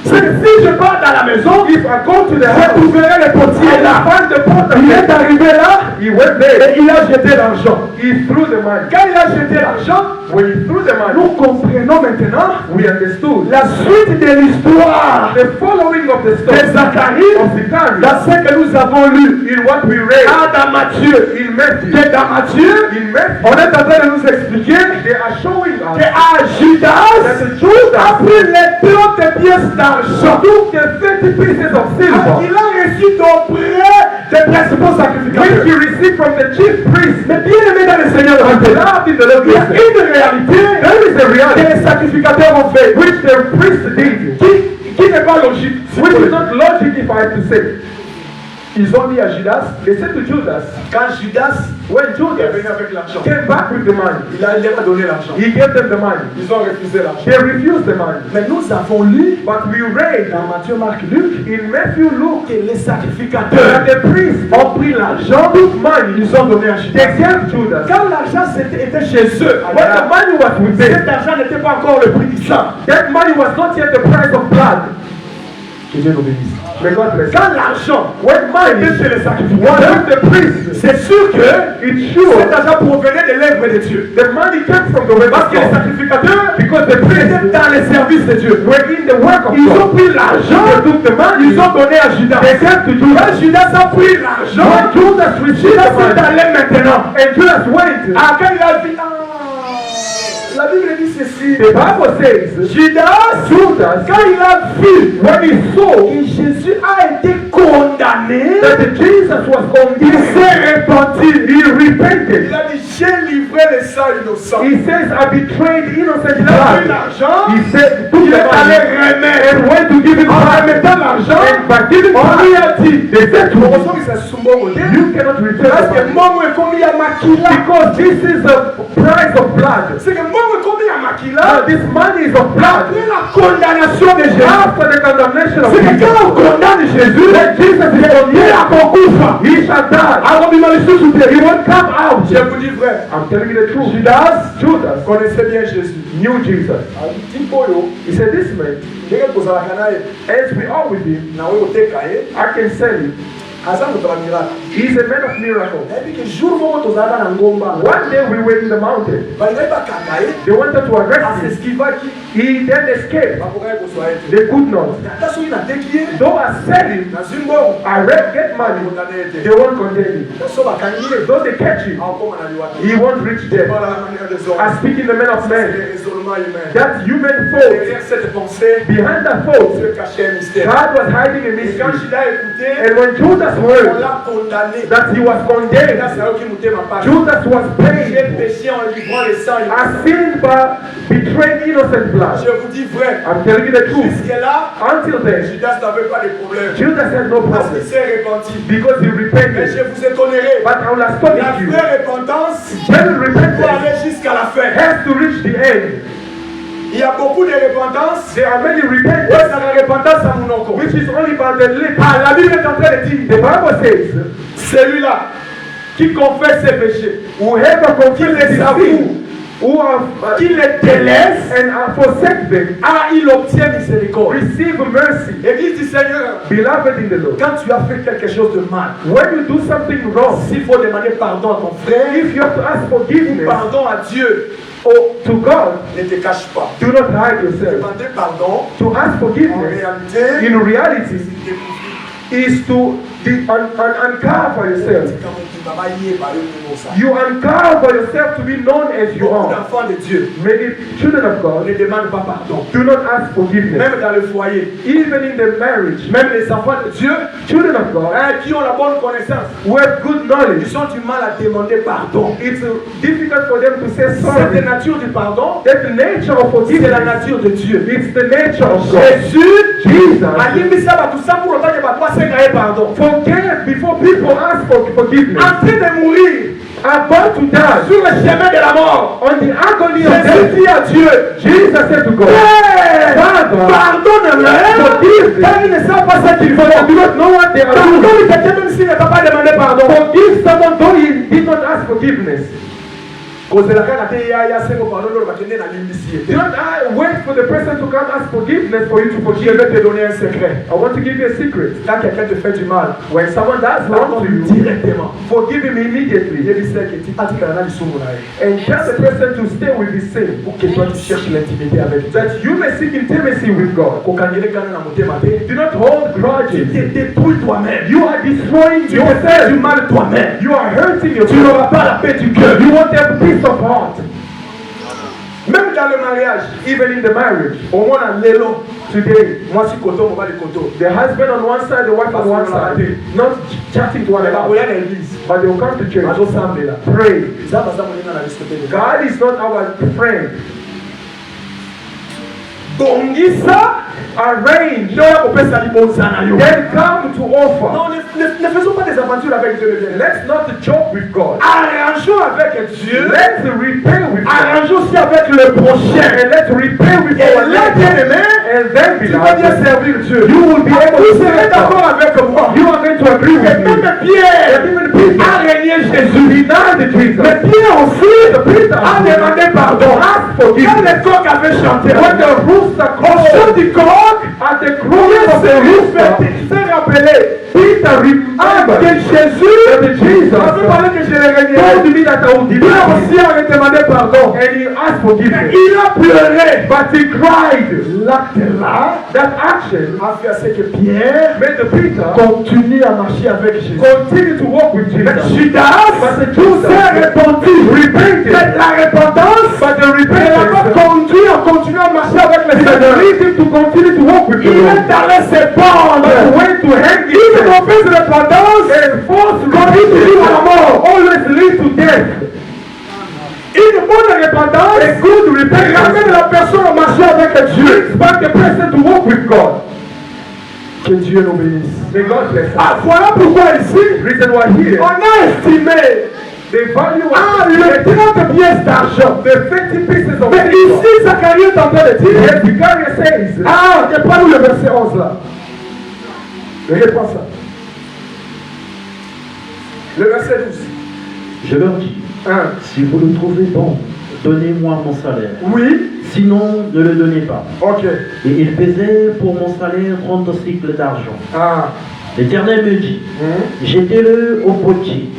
C'est que si je pars dans la maison, If I go to the je house, trouverai le potier I là. find the potter. Il est arrivé là He went there. et il a jeté l'argent. He threw the money. Quand il a jeté l'argent, When he threw the money, nous comprenons maintenant we understood la suite de l'histoire the following of the de story Zacharie of Zechariah dans ce que nous avons lu in what we read dans Matthieu. in Matthew. Que dans Matthieu, In Matthew, on est en train de nous expliquer they are showing us que Judas that the Judas a pris les 30 pièces d'argent. took the 30 pieces of silver Il a reçu d'auprès des principaux which sacrificateurs. he received from the chief priest. Mais bien aimé dans le Seigneur, Beloved in the Lord, il y a une réalité there is a que reality les sacrificateurs ont fait which the priest did, qui n'est pas logique. which is not logic if I have to say. Ils ont dit à Judas, They said to Judas, quand Judas when est Judas venu avec l'argent, came back with the money, il leur a donné l'argent. he gave them the money. Ils ont refusé l'argent. They refused the money. Mais nous avons lu But we read dans Matthieu, Marc, Luc in Matthew, Luke, que les that sacrificateurs the priests ont pris l'argent, took money, ils ont donné à they Judas. gave Judas. Quand l'argent était chez eux, When the money was with them, cet argent n'était pas encore le prix du sang. that money was not yet the price of blood. Que Dieu nous bénisse. May God bless. Quand l'argent When money était chez les was sacrificateurs, with the priests, c'est sûr que it's sure cet argent provenait de l'œuvre de Dieu. the money came from the work Parce of que les God. sacrificateurs Because the étaient priests dans les services de Dieu. were in the work of Ils ont God. pris l'argent, They took the money, ils ont donné à Judas. they gave to Judas. Quand Judas a pris l'argent, When Judas received Judas the est money, allé maintenant. and Judas went, Ah, quand il a vu, la Bible dit ceci. the Bible says, Judas, Quand il a vu when he saw que Jésus a été condamné, that Jesus was il condemned, s'est repenti. he repented. Il a dit, j'ai livré les sang innocents. He says, I betrayed innocent Il a pris blood. l'argent, He said, took il the est allé money remettre. and went to give it En back. remettant l'argent, And by giving on lui a back, dit, they said to him, heureusement que c'est Sumbongo. you cannot return Parce the que money. Mongo est commis à Makila. Because this is a price of blood. C'est que Mongo est commis à Makila. Now, this money is of blood. Après la condamnation de Jésus. After the condemnation of C'est que Jesus, quand on condamne Jésus, when Jesus is il condemned, a concours. he shall die. Alors, il m'a laissé sous terre. He won't come out. Je vous dis vrai. I'm telling you the truth. Judas connaissait bien Jésus. Knew Jesus. Timpoyo, He said, this man, ndenge kozalaka naye as we are with him, nawe oteka ye I can sell him. aza moto ya miracle. He's a man of miracles. nayebi ke jour moko tozalaka na ngomba One day we were in the mountain. balingai bakanga ye They wanted to arrest him. aseskivaki He then escaped. bakokaki kozwa ye te They could not. ata soki nateki ye Though I sell him, nazwi mbongo I get money. kondane ye te They won't condemn him. so bakangi ye Though they catch him, akokoma na liwa te he won't reach them. voilà la manière des hommes. I speak in the man of C'est man. le raisonnement humain. That human thought, Derrière cette pensée behind that thought, se cachait un mystère. God was hiding a Et quand mystery. Judas a écouté, And when Judas on heard l'a condamné. that he was Judas condemned, a eu qui moutait ma part. Judas was J'ai paid. péché en livrant les sangs. I sinned by betraying innocent blood. Je vous dis vrai. I'm telling you the truth. Jusque-là, Until then, Judas n'avait pas de problème. Judas had no Parce qu'il problem s'est repenti. because he Mais repented. je vous étonnerai. But I will La astonish you. vraie repentance Genuine doit repentance aller jusqu'à la fin. has to reach the end. Il y a beaucoup de repentance. There are many Ouais, repentance c'est la repentance à mon oncle. which is only by the lips. Ah, la Bible est en train de dire, The Bible says, celui-là qui confesse ses péchés, whoever confesses les his avoue, sin, who have qui les délaisse, and forsake them, il obtient miséricorde. receive mercy. Église du Seigneur, Beloved in the Lord, quand tu as fait quelque chose de mal, when you do something wrong, s'il faut demander pardon à ton frère, if you have to ask forgiveness pardon à Dieu, or to God, ne te cache pas. do not hide yourself. Demander pardon, To ask en forgiveness, réalité, in reality, c'est découvrir is to uncover yourself. comment You uncover yourself to be known as you are. L'enfant de Dieu Many children of God ne demandent pas pardon. do not ask forgiveness. Même dans le foyer, Even in the marriage, même les enfants de Dieu children of God qui ont la bonne connaissance, who have good ils knowledge, ont du mal à demander pardon. it's difficult for them to say Cette sorry. nature du pardon, That's the nature of c'est la forgiveness. nature de Dieu. It's the nature of God. Jésus, Jesus alimbisa ba tout ça pour autant que ba toi c'est pardon. forgave before people ask for forgiveness. En train de mourir About to die sur le chemin de la mort, on the agony of Jésus death, dit à Dieu, Jesus said to God, Father, pardonne-leur, forgive them. car ils ne savent pas ce qu'ils font. Do not know what they are doing. Pardonne quelqu'un même s'il ne t'a pas demandé pardon. Forgive someone though he did not ask forgiveness. Cause la kaka te ya seko pardon lo bakende na limbisi Do not wait for the person to come ask forgiveness for you to Je forgive. vais te donner un secret. I want to give you a secret. Quand quelqu'un te fait du mal, When someone does wrong to pardonne you, directement. forgive him immediately. Il dit que tu atikala na lisumu na ye. And tell the person to stay with his sin. Pour que toi tu cherches l'intimité avec Dieu. That you may seek intimacy with God. Kokangele kana na motema te. Do not hold grudges. Tu te détruis toi-même. You are destroying Tu te fais du yourself. mal toi-même. You are hurting Tu n'auras yourself. pas la paix du cœur. You won't have peace of heart. Même dans le mariage, Even in the marriage. au moins dans l'élo, Today, moi si koto, moi les koto. the husband on one side, the wife on one side. Not chatting to one Mais another. bakoya na église, But they will come to church. bazosambela. Pray. Za baza moninga na discote de God is not our friend. bongisa, Arrange. ndio ya kopesa libonza na yo. Then come to offer. Non, ne faisons pas des aventures avec Dieu le bien. Let's not joke with God. Arrangeons avec Dieu. Let's repay with God. Arrangeons aussi avec le prochain. And let's repay with Et our là, bien neighbor. aimé, And then, tu vas bien beloved, servir Dieu. you will be able Vous to serez serve d'accord God. avec moi. You are going to agree Et with me. même Pierre Even Peter a régné Jésus. denied Jesus. Mais Pierre aussi Peter a demandé pardon. asked Quand forgiveness. le coq avait chanté, When the rooster au chant crowed, du coq, at the crowing of the rooster, s'est rappelé Peter remembered que Jésus that Jesus avait parlé que je l'ai régné. told me that I would Pierre deny him. aussi avait demandé pardon. And he asked forgiveness. Il a pleuré. But he cried. L'acte là That action a fait à ce que Pierre made the Peter continue à marcher avec Jésus. continue to walk with Mais Jesus. Judas But the Judas s'est répandu. repented. Mais la repentance But the ne l'a pas repentance conduit à continuer à marcher avec le that Seigneur. lead him to continue to walk with the Il Lord. est allé se pendre. But when to hang Une himself, mauvaise repentance and false conduit toujours à la mort. always lead to death. Une bonne repentance A good repentance ramène la personne à marcher avec Dieu. brings back the person to walk with God. Que Dieu nous bénisse. May God bless us. Ah, voilà pourquoi ici, Reason why here, on a estimé the value le 30 pièces d'argent. the 50 pieces of Mais silver. ici, Zacharie est en train de dire, Yes, Zechariah says, ah, n'est pas nous le verset 11 là. Réponds ça. Le verset 12. Je leur dis, Hein? si vous le trouvez bon, donnez-moi mon salaire. Oui, Sinon, ne le donnez pas. ok. Et il pesait pour mon salaire 30 cycles d'argent. Ah, L'Éternel me dit, jetez-le au potier,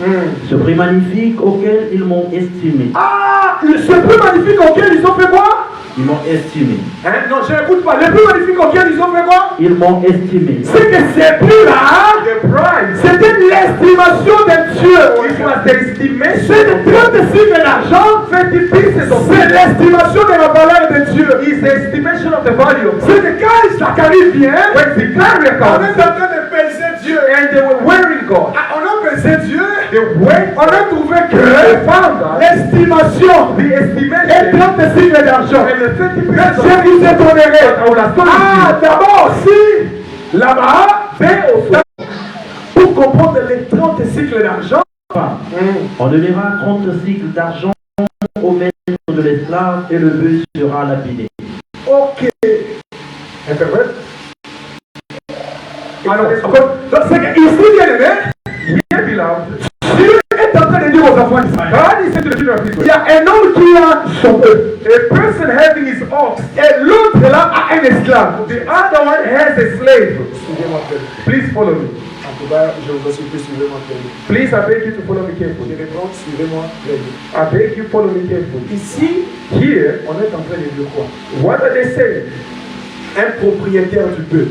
ce prix magnifique auquel ils m'ont estimé. ah, ce plus magnifique auquel ils ont fait quoi? Ils m'ont estimé. Hein? Non, je n'écoute pas. Le plus magnifique auquel ils ont fait quoi? Ils m'ont estimé. C'est que ces prix-là, The price c'était l'estimation de Dieu. it was the estimation C'est of de 30 cycles d'argent. 50 pieces of C'est silver. l'estimation de la valeur de Dieu. Is the estimation of the value of C'est God. que quand Zacharie vient, When Zechariah on comes est en train de peser Dieu. and they were wearing God, Ah, on a pesé Dieu. they went, On a trouvé they que found that l'estimation the est estimation 30 cycles d'argent. and the 50 Mais pieces of Dieu vous étonnerait. I would have told Ah, you. d'abord aussi, là-bas, pour comprendre les 30 cycles d'argent, On donnera 30 cycles d'argent au maître de l'esclave et le bœuf sera lapidé. ok. Interprète. Alors, donc c'est que ici, bien aimé, Yeah, beloved. Dieu est en train de dire aux enfants d'Israël, God is saying to the children of il Israel, y a un homme qui a son bœuf, a person having his ox, et l'autre là a un esclave. the other one has a slave. Suivez-moi très bien. Please follow me. En tout cas, je vous supplie, suivez-moi très bien. Please, I beg you to follow me Je carefully. réponds, suivez-moi très bien. I beg you follow me carefully. Ici, Here, on est en train de dire quoi? what are they saying? Un propriétaire du bœuf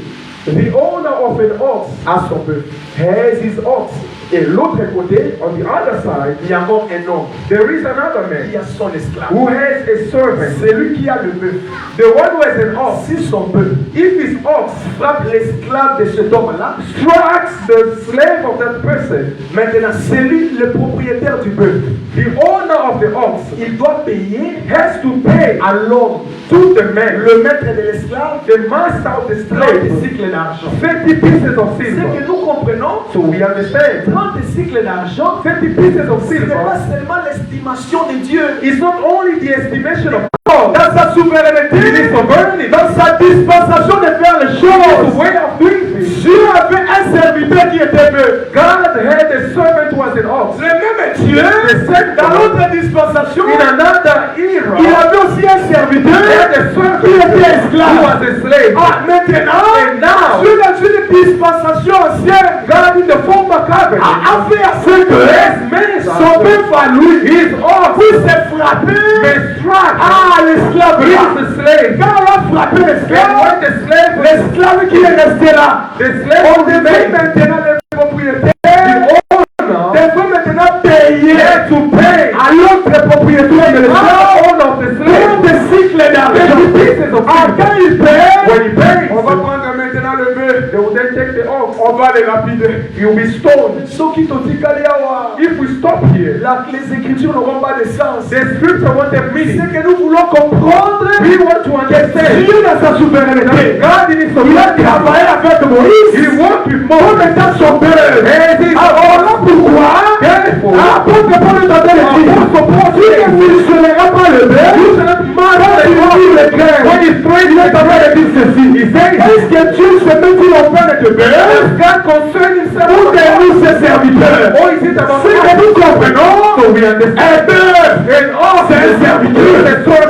The owner of an ox a son bœuf. has his ox. Et l'autre côté, on the other side, il y a encore un homme. There is another man. Il y a son esclave. Who has a servant. C'est lui qui a le bœuf. The one who has an ox. Si son bœuf, If his ox frappe l'esclave de cet homme-là, strikes the slave of that person, maintenant c'est lui le propriétaire du bœuf. the owner of the ox Il doit payer has to pay à l'homme, to the man, le maître de l'esclave, the master of the 30 slave, cycles d'argent. 50 pieces of Ce que silver. nous comprenons, So we understand. 30 cycles d'argent, 50 pieces of ce n'est pas silver seulement l'estimation de Dieu. is not only the estimation of Dans sa souveraineté, dans sa dispensation de faire les the choses, way of doing things. Dieu avait un serviteur qui était bœuf. God had a servant who was an ox. Le même Dieu, The same dans God, l'autre dispensation, in another il era, avait aussi un he serviteur had a servant qui était who esclave. was a slave. Ah, maintenant, And now, Dieu dans une dispensation ancienne, God in the former covenant a fait à ce que has made son bœuf à lui his ox puisse se frapper. may strike L'esclave is là. the slave. Quand on a frappé And l'esclave, when the slave, l'esclave qui est resté là, the slave on of the devait man, maintenant le propriétaire, the owner, devait maintenant payer had to pay à l'autre propriétaire de the l'esclave owner of the slave des cycles d'argent. 50 pieces of Ah, silver. quand il paye, When he pays, on va prendre maintenant le bœuf, they will then take the ox. on va le lapider. He will be stoned. Ceux qui t'ont dit qu'allez avoir, If we stop here, les écritures n'auront pas de sens. the scripture won't have meaning. C'est que nous voulons comprendre We want to understand. Dieu dans sa souveraineté. God in his Il a sovereignty, travaillé avec Moïse. he worked with Pour Moses. mettre son bœuf. And he Alors là pourquoi therefore, l'apôtre Paul est en train de dire tu ne mentionneras pas le bœuf. you shall not murder Quand the il ox. dit le grain, When he threatened il est en train de dire ceci. he said, Est-ce que Dieu se met-il en train de bœuf does God concern himself ou with de nous ses serviteurs? or is it about C'est que nous comprenons So we understand. un bœuf, c'est un serviteur.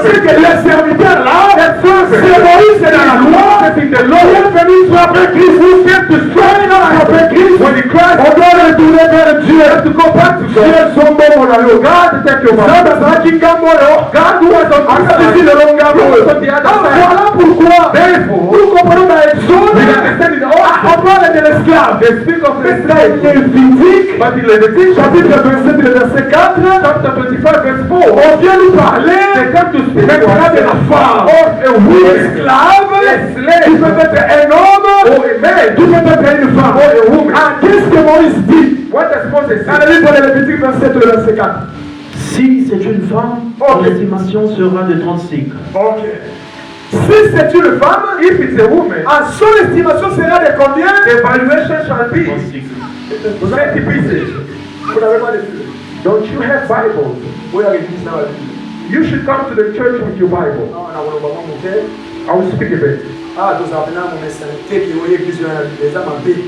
C'est que le serviteur là, c'est Moïse dans la loi. in the Il law. est venu frapper Christ, vous faites de frapper Christ. When he cried, On doit retourner vers Dieu. to go back to Dieu God. son bon mon ami. God take your Ça, mind. ça qui gamboyo. God who was on the other Ici side. le long gamboyo. On the other side. Voilà pourquoi. Therefore, Nous comprenons dans Exode. we understand in all. On parle de l'esclave. They speak of the Mais slave. Lévitique, But in Leviticus chapitre 27, le verset 4, chapter 25 verse 4, on vient nous parler they come to speak maintenant de la femme. of a woman, Esclave, a qui slave, peut être un homme, or a man, qui peut être une femme. or a woman. Ah, qu'est-ce que Moïse dit? What does Moses say? Allez pour Lévitique 27, le verset 4. Si c'est une femme, son estimation sera de 30 cycles. Ok. Si c'est une femme, If it's a woman, son estimation sera de combien? the valuation shall be 30 cycles. 20 pieces. Vous n'avez pas de Bible. Don't you have Bibles? Vous avez l'église dans la Bible. You should come to the church with your Bible. Non, on a vraiment mon père. I will speak a bit. Ah, nous avons mon message. Qui est l'église dans la Bible. Les hommes en paix.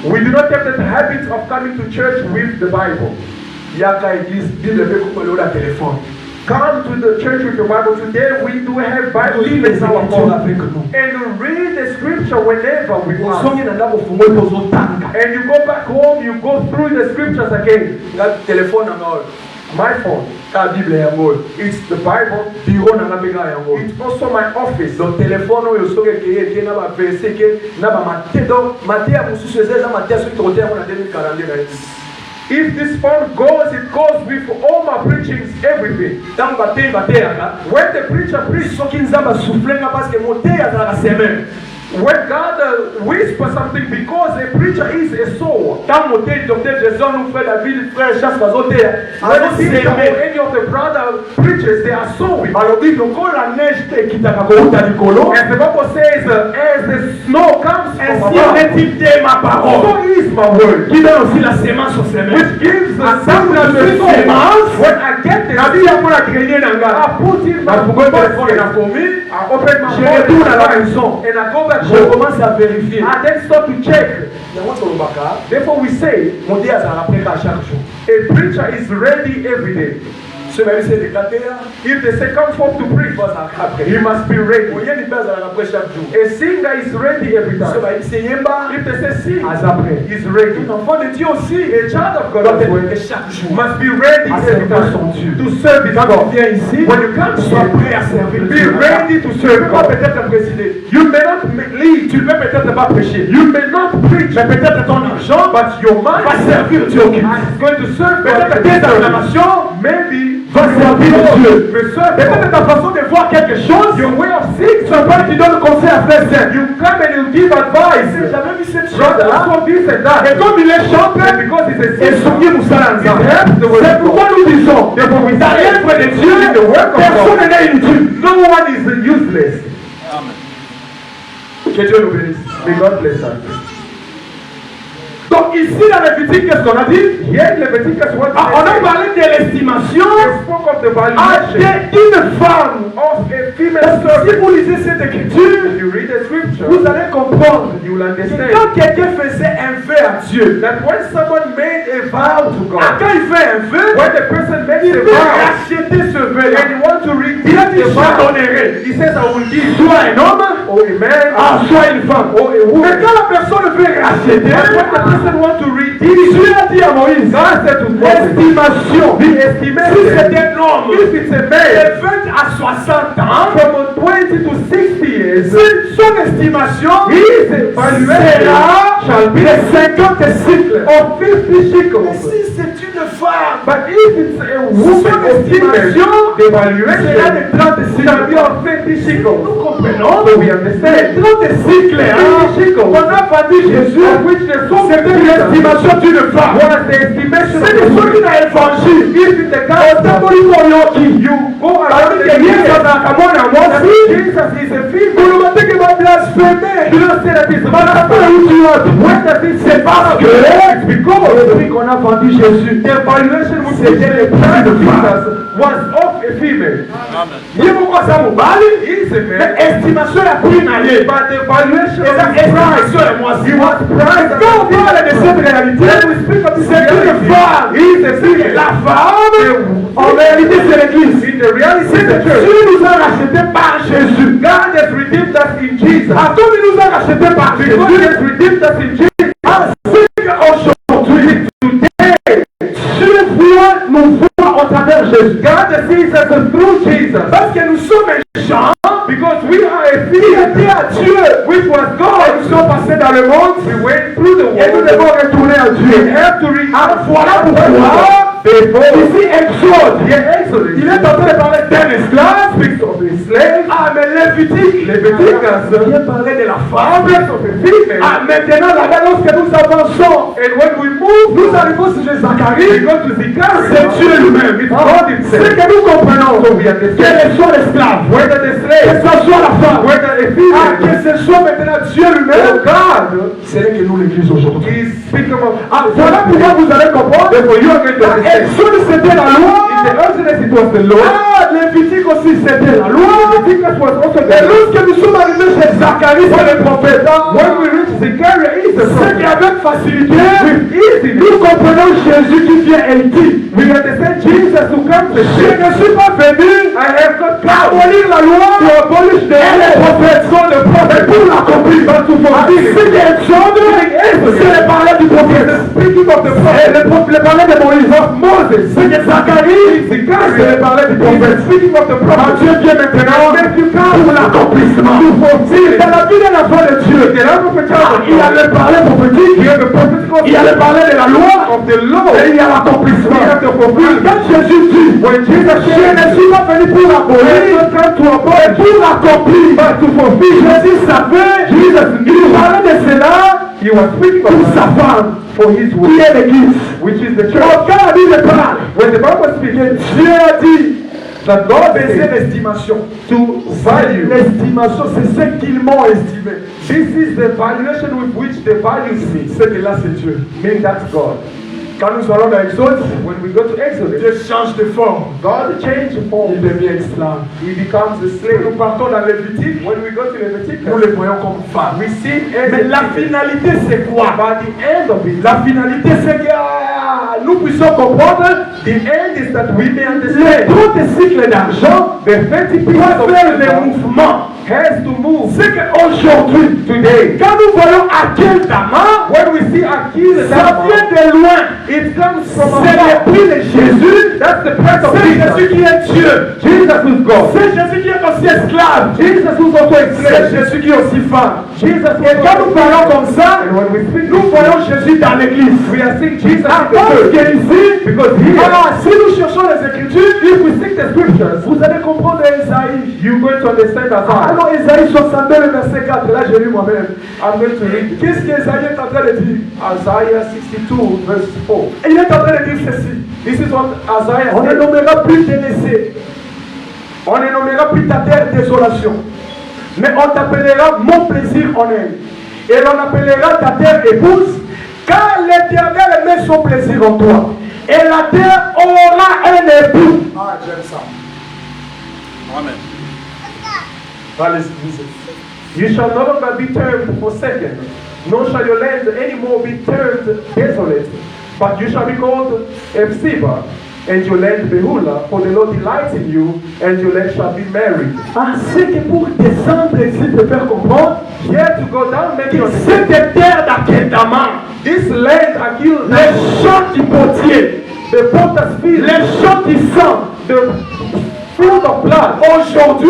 We do not have the habit of coming to church with the Bible. Il y a qu'à l'église, Bible veut qu'on le téléphone. Come to the church with your Bible. Today we do have Bible Lis in les our écritures phone. avec nous. And read the scripture whenever we want. Usonge na ndako fungwe pozo tanga. And you go back home, you go through the scriptures again. La téléphone na ngol. My phone, Ka Bible ya ngol. it's the Bible. Bureau na ngapeka ya ngol. It's also my office. Donc téléphone oyo soki ekeye na ba verset ke na ba mate donc mate ya mosusu eza mate ya soki tokoteya ngo na 2042 na ye. If this phone goes, it goes with all my preachings, everything. Ntango bateyi bateyaka When the preacher preaches, soki nzambe asuflenga parce que moteyi azalaka semaine. when God whispers something, because a preacher is a soul. Ntango moteyi docteur Jason nous fait la ville frère Chasse bazoteya When the teacher or azoseme any of the brother preachers, they are sowing. balobi lokola neige te ekitaka kouta likolo As the Bible says, as the snow comes from ainsi above, n'est-il te ma parole so is my word. qui donne aussi la sémence aux semaines. Which gives the Ensemble sound of de the soul. sémence, When I get the nabi yango na grenier na I nga put in my nafungue telefone basket. na komi I open my je phone retourne à la and maison I go back je home. commence à vérifier I then start to check. yango tolobaka Therefore we say, moteyi azalaka prêt à chaque jour a preacher is ready every day. If they say come forth to preach, he must be ready. A singer is ready every time. If they say sing, he's ready. A child of God must be ready every time to serve his God. When you come here, be ready to serve God. You may not lead, tu ne peux peut-être pas prêcher. You may not preach, mais peut-être ton argent, but your mind va servir Dieu. It's going to serve God. Peut-être tes acclamations, maybe va servir Dieu. Peut-être ta façon de voir quelque chose, your way of seeing, tu vas qui donne conseil à frère Saint. You come and you give advice. J'avais vu cette chose là. Et comme il est chanteur, because he's a singer, c'est pourquoi nous disons, derrière près de Dieu, personne n'est inutile. No one is useless. Amen. Que Dieu nous bénisse. May God bless us. Donc ici dans Lévitique, qu'est-ce qu'on a dit? Hier, Lévitique, qu'est-ce qu'on a dit? On a parlé de l'estimation d'une femme. Si vous lisez cette écriture, vous allez comprendre que quand quelqu'un faisait un vœu à Dieu, quand il fait un vœu, il veut racheter ce vœu. Il a dit je donnerai. Soit un homme, soit une femme. Mais quand la personne veut racheter, Dieu a dit à Moïse, estimation. Si c'est un homme, de 20 à 60 ans, from 20 to 60 years, son estimation sera de 50 cycles. Or 50 shekels. Mais si c'est une femme, but if it's a woman, estimation sera de 30 cycles. Nous comprenons. So we understand. 30 cycles. On a vendu Jésus, c'était l'estimation d'une femme. C'est le son qui a évangile. If the gospel, you go around the years, Jesus is a female. C'est parce que depuis qu'on a vendu Jésus, c'était le prix de Jesus was of a female. Dis pourquoi ça vous parle? Mais estimation la prix n'allait. But the valuation estimation est moi. He was priced. Quand on parle de cette réalité, c'est une femme. La femme, en réalité, c'est l'église. C'est que Dieu nous a rachetés par Jésus. God has redeemed us in Jesus. Attends, il nous a rachetés par Jésus. God has redeemed us in Jesus. Aujourd'hui, Dieu nous voit au travers Jésus. God sees us through Jesus. Parce que nous sommes gens, because we are a fidélité à Dieu, which was God. Nous sommes passés dans le monde, we went through the world, et nous devons retourner à Dieu. We have to voilà pourquoi. Ici, Exode, il est en train de parler d'un esclave, ah, mais Lévitique vient parler de la femme. Ah, maintenant, là, lorsque nous avançons, nous arrivons sur Zacharie, c'est Dieu lui-même. C'est que nous comprenons quel soit l'esclave, que ce soit la femme, que ce soit maintenant Dieu lui-même, c'est là que nous l'église aujourd'hui. Ah, voilà pourquoi vous allez comprendre. Exode c'était la loi. Ah, Lévitique aussi c'était la loi. Et lorsque nous sommes arrivés chez Zacharie, c'est le prophète. C'est qu'avec facilité, nous comprenons Jésus qui vient et il dit, je ne suis pas venu abolir la loi, et les prophètes sont le prophète pour l'accomplir. Ce qui est Exode, c'est le parler du prophète. Et le parler de Moïse. Moses, c'est que Zacharie, c'est le parler du prophète. Dieu vient maintenant pour l'accomplissement. Dans la vie de l'enfant de Dieu, il a le parler prophétique, il a le parler de la loi, et il y a l'accomplissement. Quand Jésus dit, je ne suis pas venu pour l'abolir, mais pour l'accomplir. Jésus savait, il parlait de cela. He was speaking pour sa femme, for his wife, qui est l'église, which is the church. Quand la Bible parle, when the Bible speaks, Dieu a dit that God baisait l'estimation. To value. L'estimation, c'est ce qu'ils m'ont estimé. This is the valuation with which they value me. C'est que là, c'est Dieu. Meaning that's God. Quand nous allons dans Exode, when we go to Exodus, Dieu change de forme. God changes form. Il devient esclave. He becomes a Nous slave. partons dans Lévitique, When we go to Leviticus, nous les voyons comme femmes. we see as Mais la a female. finalité c'est quoi? But the end of it, La finalité c'est que nous puissions comprendre the end is that we may les understand 30 cycles d'argent the 30 pieces doivent of faire les silver mouvements. has to move. C'est qu'aujourd'hui, Today, quand nous voyons Akel Dama, when we see Achilles, ça vient de loin. it comes from C'est afar. l'esprit de Jésus. That's the breath of C'est Jésus Jesus. qui est Dieu. Jesus is God. C'est Jésus qui est aussi esclave. Jesus is also a C'est slave. Jésus qui est aussi femme. Jesus Et quand nous parlons comme ça, and when we speak, nous voyons Jésus dans l'église. we are seeing Jesus in Parce the church. qu'ici, Because here, si nous cherchons les Écritures, if we seek the scriptures, vous allez comprendre Isaïe. you're going to understand that. Alors Isaïe 62, le verset 4, là j'ai lu moi-même. I'm going to read Qu'est-ce qu'Isaïe est en train de dire? Isaiah 62, verse 4. Et il est en train de dire ceci. This is what Isaiah On ne said. nommera plus délaissé. On ne nommera plus ta terre désolation. Mais on t'appellera mon plaisir en elle. Et l'on appellera ta terre épouse, car l'Éternel met son plaisir en toi. Et la terre aura un époux. Ah, j'aime ça. Amen. Allez, You shall no longer be termed forsaken, nor shall your land anymore be termed desolate, but you shall be called Ephsiba, and your land Behula, for the Lord delights in you, and your land shall be married. Ah, c'est que pour descendre ici, te faire comprendre, Here to go down, make you understand. cette terre d'Akedama, This land Achilles, les champs du potier, the potter's field, les champs du sang, the field of blood. aujourd'hui,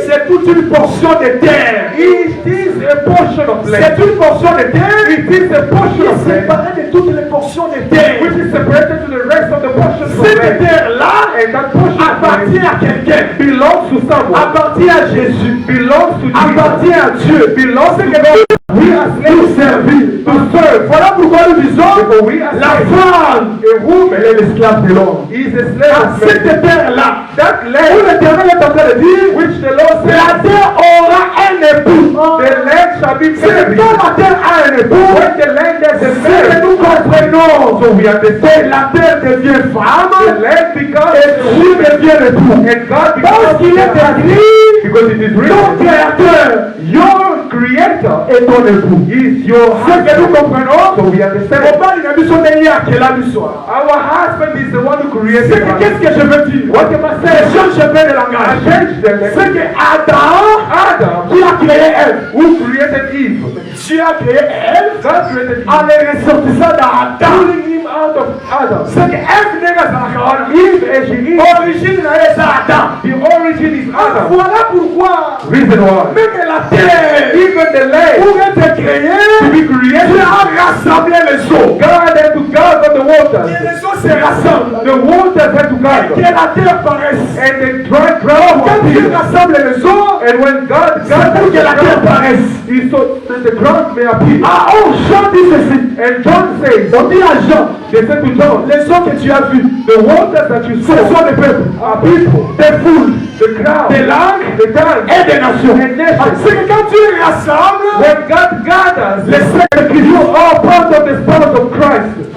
c'est toute une portion de terre. It is a portion of land. C'est une portion de terre It is a portion qui est of land séparée de toutes les portions de terre. which is separated to the rest of the portions of Cette land. terre-là And that portion of appartient land à quelqu'un, belongs to someone, appartient à Jésus, belongs to Jesus, appartient à Dieu. belongs to God. We are slaves Pour servir, to serve. voilà pourquoi nous disons Therefore we are la slaves. femme, A woman elle est l'esclave de l'homme. is a slave À of cette man. terre-là, That où land l'Éternel est en train de dire, which the Lord la said, terre aura un époux. the land shall be C'est married. quand la terre a un époux, When the land has a c'est que marriage, nous comprenons so we understand que la terre devient the femme land becomes et Dieu devient l'époux. and God Parce becomes qu'il est écrit, because it is ton written, créateur your creator est ton époux. is your Ce que nous husband. comprenons, So we understand. on parle d'une ambition d'Élie à quel âme soit. Our husband is the one who created C'est que us. qu'est-ce que je veux dire? What am I saying? Change un peu de I langage. changed them. C'est que Adam, qui a créé Ève, Who created Eve? Dieu a créé Ève, God created Eve. en les ressortissant d'Adam. Pulling him out of Adam. C'est que Ève n'est pas sa carotte. Eve as she is, Origine n'a pas Adam. the origin is Adam. Voilà pourquoi Reason why. même la terre, Even the land pour être créée, to be created, Dieu a rassemblé les eaux. God had to gather the Et waters. les eaux se rassemblent. The waters had to Que gather. la terre paraisse. And the dry ground Quand was Dieu healed. rassemble les eaux, And when God c'est pour gathered que la terre the ground, paraisse. he saw that the ground may appear. Ah, oh, Jean dit ceci. And John says, On dit à Jean, they said to John, les eaux que tu as vues, the waters that you ce saw sont des peuples, are people, des foules, the crowd, des langues the tongues, et des nations. and nations. C'est que quand Dieu rassemble, When God gathers, les sept you are part of the spouse of Christ.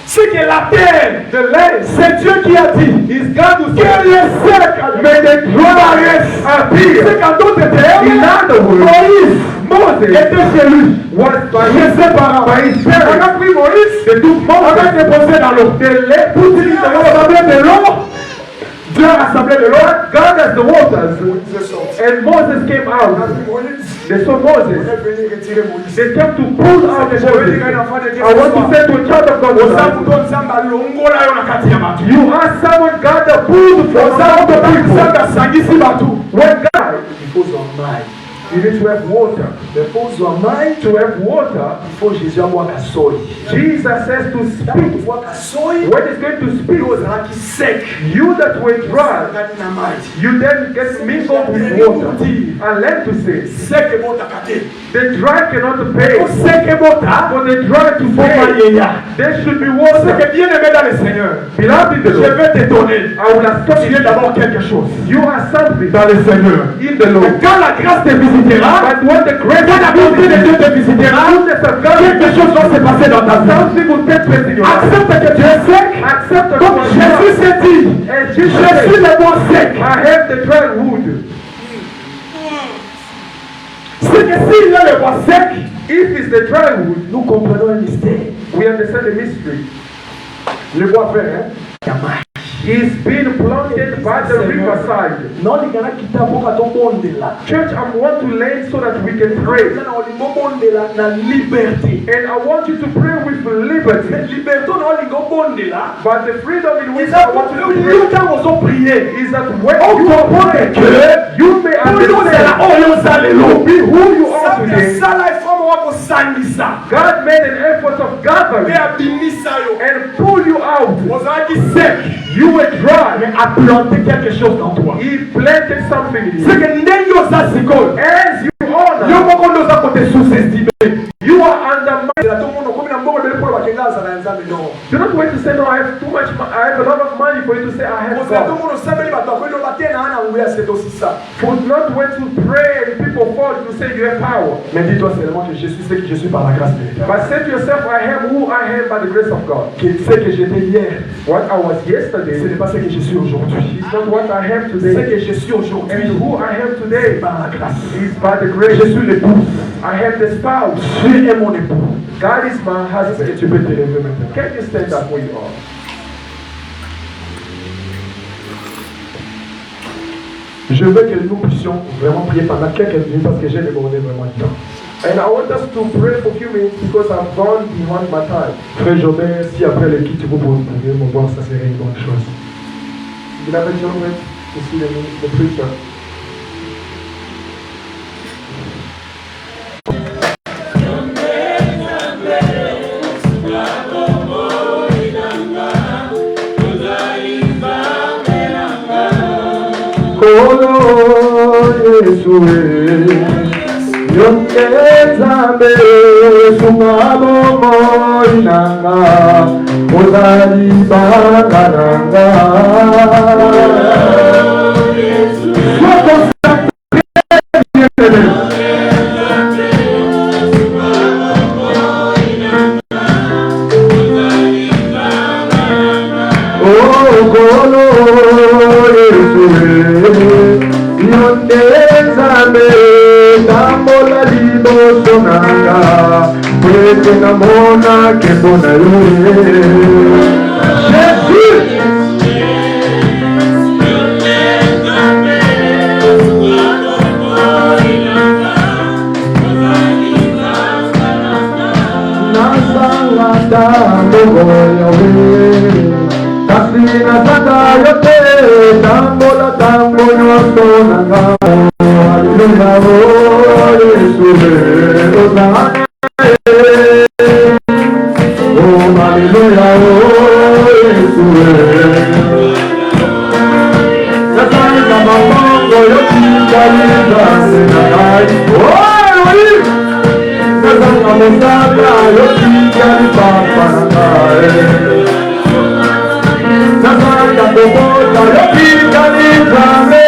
c'est que la terre, The land c'est Dieu qui a dit, is God who que said, les secs may the dry paraissent. appear. C'est qu'en d'autres termes, In other words, Moïse Moses était chez lui. was by Chez ses parents. by his On parents. a pris Moïse, They took on a Moses, déposé dans l'eau. they left, Pour dire qu'ils ont rassemblé de l'eau, Dieu a rassemblé de l'eau. God has the waters, and Moses came out. They saw Moses. They came to pull out Moses. I want to say to a child of God, you are someone God that pulled from other people. When God, you need to have water. To have water, Jesus says to speak. When he's going to speak, you that were dry, you then get mingled with water and learn to say, the dry cannot pay. For the dry to pay, there should be water. Beloved in the Je Lord, vais t'étonner. I will Tu es astonish d'abord quelque chose you. You are something dans le Seigneur. in the Lord. Quand la grâce te visite, visitera, But when the grace quand la bonté de Dieu te visitera, quelque chose va se passer dans ta vie. something will take place in your life. Accepte que tu es sec. Accept that Comme you are Jésus s'est dit, And je Jesus said, suis le bon sec. I have the dry wood. C'est que s'il est le bon sec, If it's the dry wood, nous comprenons un mystère. we understand the mystery. Le bois vert, hein? He's been planted by the riverside. Non, les gars qui t'apportent à ton monde là. Church, I want to lay so that we can pray. La liberté. And I want you to pray with liberty. Liberté, non, les gars là. But the freedom in which Ils I want you to pray ont prié. is that when On you comprend pray, que you may understand to be who you are today. God made an effort of gathering and pull you out. You were dry. Mais a planté quelque chose dans toi. He planted something in C'est you. que Ndeyo As you honor, you are undermined. Do not wait to say, no, I have too much I have a lot of money for you to say, I have God. For not wait to pray and people fall to say you have power. Mais dis-toi seulement que je suis ce que je suis par la grâce de l'Éternel. But say to yourself, I am who I am by the grace of God. Que ce que j'étais hier, What I was ce yesterday n'est pas ce que je suis aujourd'hui. is not what I am Ce today. que je suis aujourd'hui, And who I am today par la grâce. is by the Je grace. suis l'époux. I am the spouse. Dieu est mon époux. God is my Est-ce que husband. tu peux te lever maintenant? Can you stand up where you are? Je veux que nous puissions vraiment prier pendant quelques minutes parce que j'ai débordé vraiment du temps. And I want us to pray for a few minutes because I've gone beyond my time. Frère Jobin, si après le kit vous pouvez me voir, ça serait une bonne chose. Beloved children, to see the preacher. Kolo Yesue, Yonkezambe, Sungabo Moinanga, Ozali Bangananga. Sois consacré, bien-aimé. Oh, Kolo Yesue, Yonkezambe, Tambola liboso nanga, Pwete namona kembona yo. Jésus! Nazalata mbongo yawe, kasi nazata yote, tambola tambo nyonso nanga. Hallelujah, oh Yesu, Hosanna. Oh, hallelujah, oh Yesu. Nazalata mbongo yote, kasi nazata. Oh, oui! Nazanga mosaka yotika lipapa nangae, nazanga kobota yotika lipame,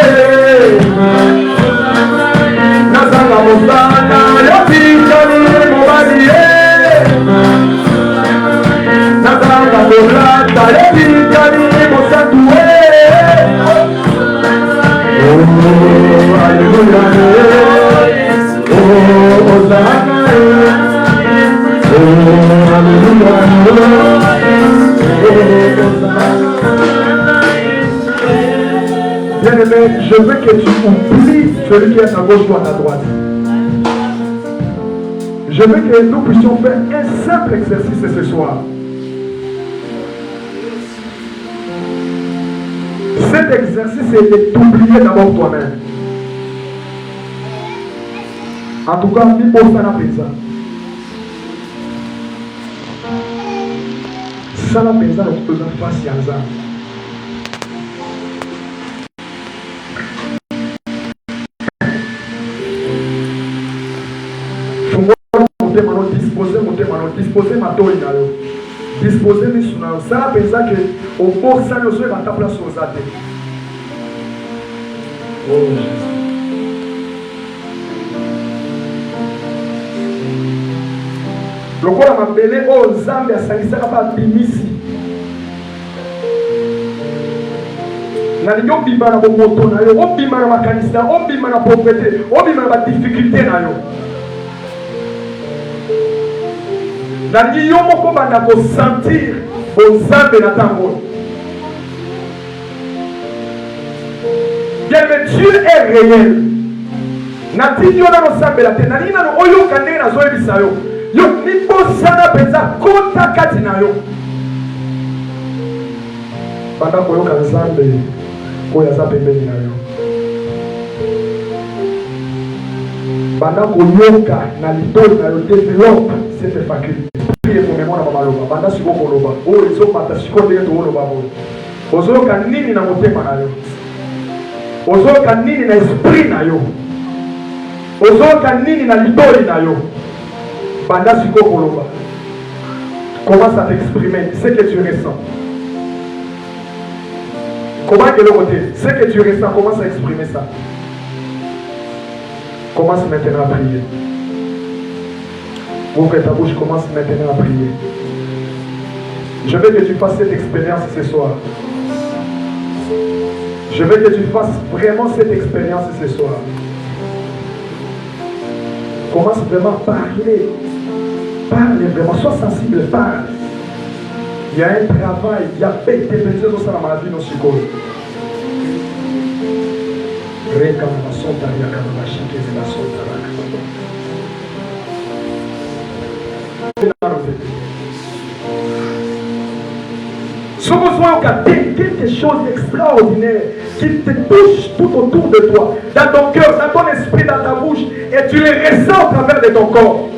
nazanga mosaka yotika limobaliye, nazanga kolata yotika limosatue. Oh, hallelujah, oh, Hosanna. Bien-aimé, je veux que tu oublies celui qui est à ta gauche ou à ta droite. Je veux que nous puissions faire un simple exercice ce soir. Cet exercice est d'oublier d'abord toi-même. En tout cas, mi posa na pesa. Sala pesa na kutoza fasi ya Nzambe. Fungua motema no, dispose motema no, dispose matoi na yo. Dispose misu na yo. Sala pesa ke obosa na yo so eba ta place ozate. Oh Jésus. lokola mabele oyo Nzambe asangisaka babimisi nalingi obima na bomoto na yo, obima na makanisi na yo, obima na pauvreté, obima na badifficulté na yo. Nalingi yo moko banda kosentir bonzambe na ntango. Bien, mais Dieu est réel. Natini yo nano sambela te, nalingi nano oyoka ndenge nazoyebisa yo. Yo nibosana penza kota kati na yo. Banda koyoka Nzambe oyo aza pembeni na yo. Banda koyoka na litoi na yo, développe cette faculté. Priez pour mémoire na maloba. Banda siko koloba. Oyo ezomata siko ndenge toloba boyo. Ozoyoka nini na motema na yo? Ozoyoka nini na esprit na yo? Ozoyoka nini na litoi na yo? Banda siko koloba. Commence à t'exprimer ce que tu ressens. Comment que le côté? Ce que tu ressens, commence à exprimer ça. Commence maintenant à prier. Ouvre ta bouche, commence maintenant à prier. Je veux que tu fasses cette expérience ce soir. Je veux que tu fasses vraiment cette expérience ce soir. Commence vraiment à parler. Parle vraiment, sois sensible, parle. Il y a un travail, il y a des petits choses dans la vie, nos psychologues. Si besoin de quelque chose d'extraordinaire qui te touche tout autour de toi, dans ton cœur, dans ton esprit, dans ta bouche, et tu les ressens au travers de ton corps.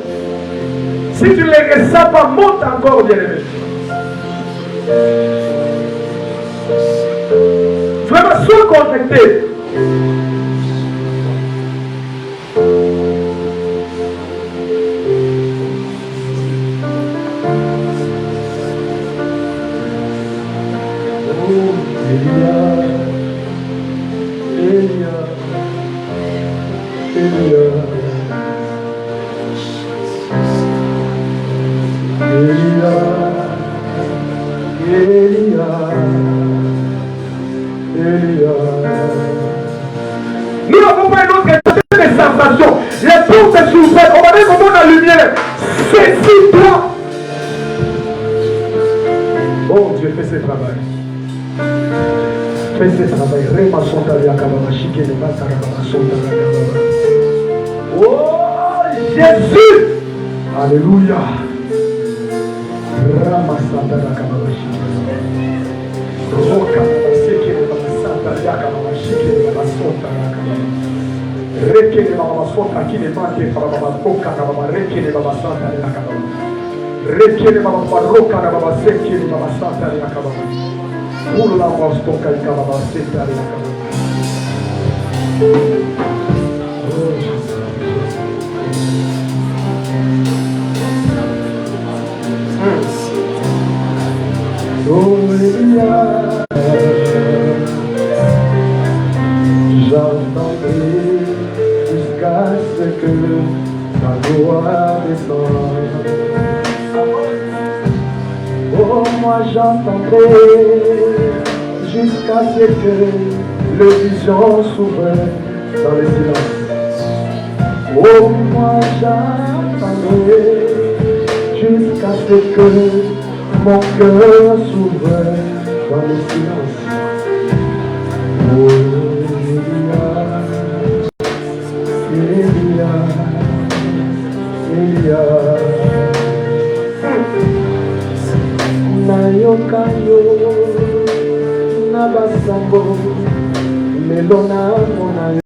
Si tu ne les ressens pas, monte encore, bien-aimé. Vraiment, sois connecté. Nous n'avons pas une autre question de sensation. Les portes sont ouvertes. On va dire comment la lumière. Saisis-toi. Oh Dieu, fais ce travail. Fais ce travail. Oh Jésus. Alléluia. J'entendrai jusqu'à ce que ta gloire descende. Oh, moi j'entendrai jusqu'à ce que le vision s'ouvre dans le silence. Oh, moi j'entendrai jusqu'à ce que mon cœur s'ouvre dans le silence. Oh, Elia, nayoka yo na basambo lelo na mona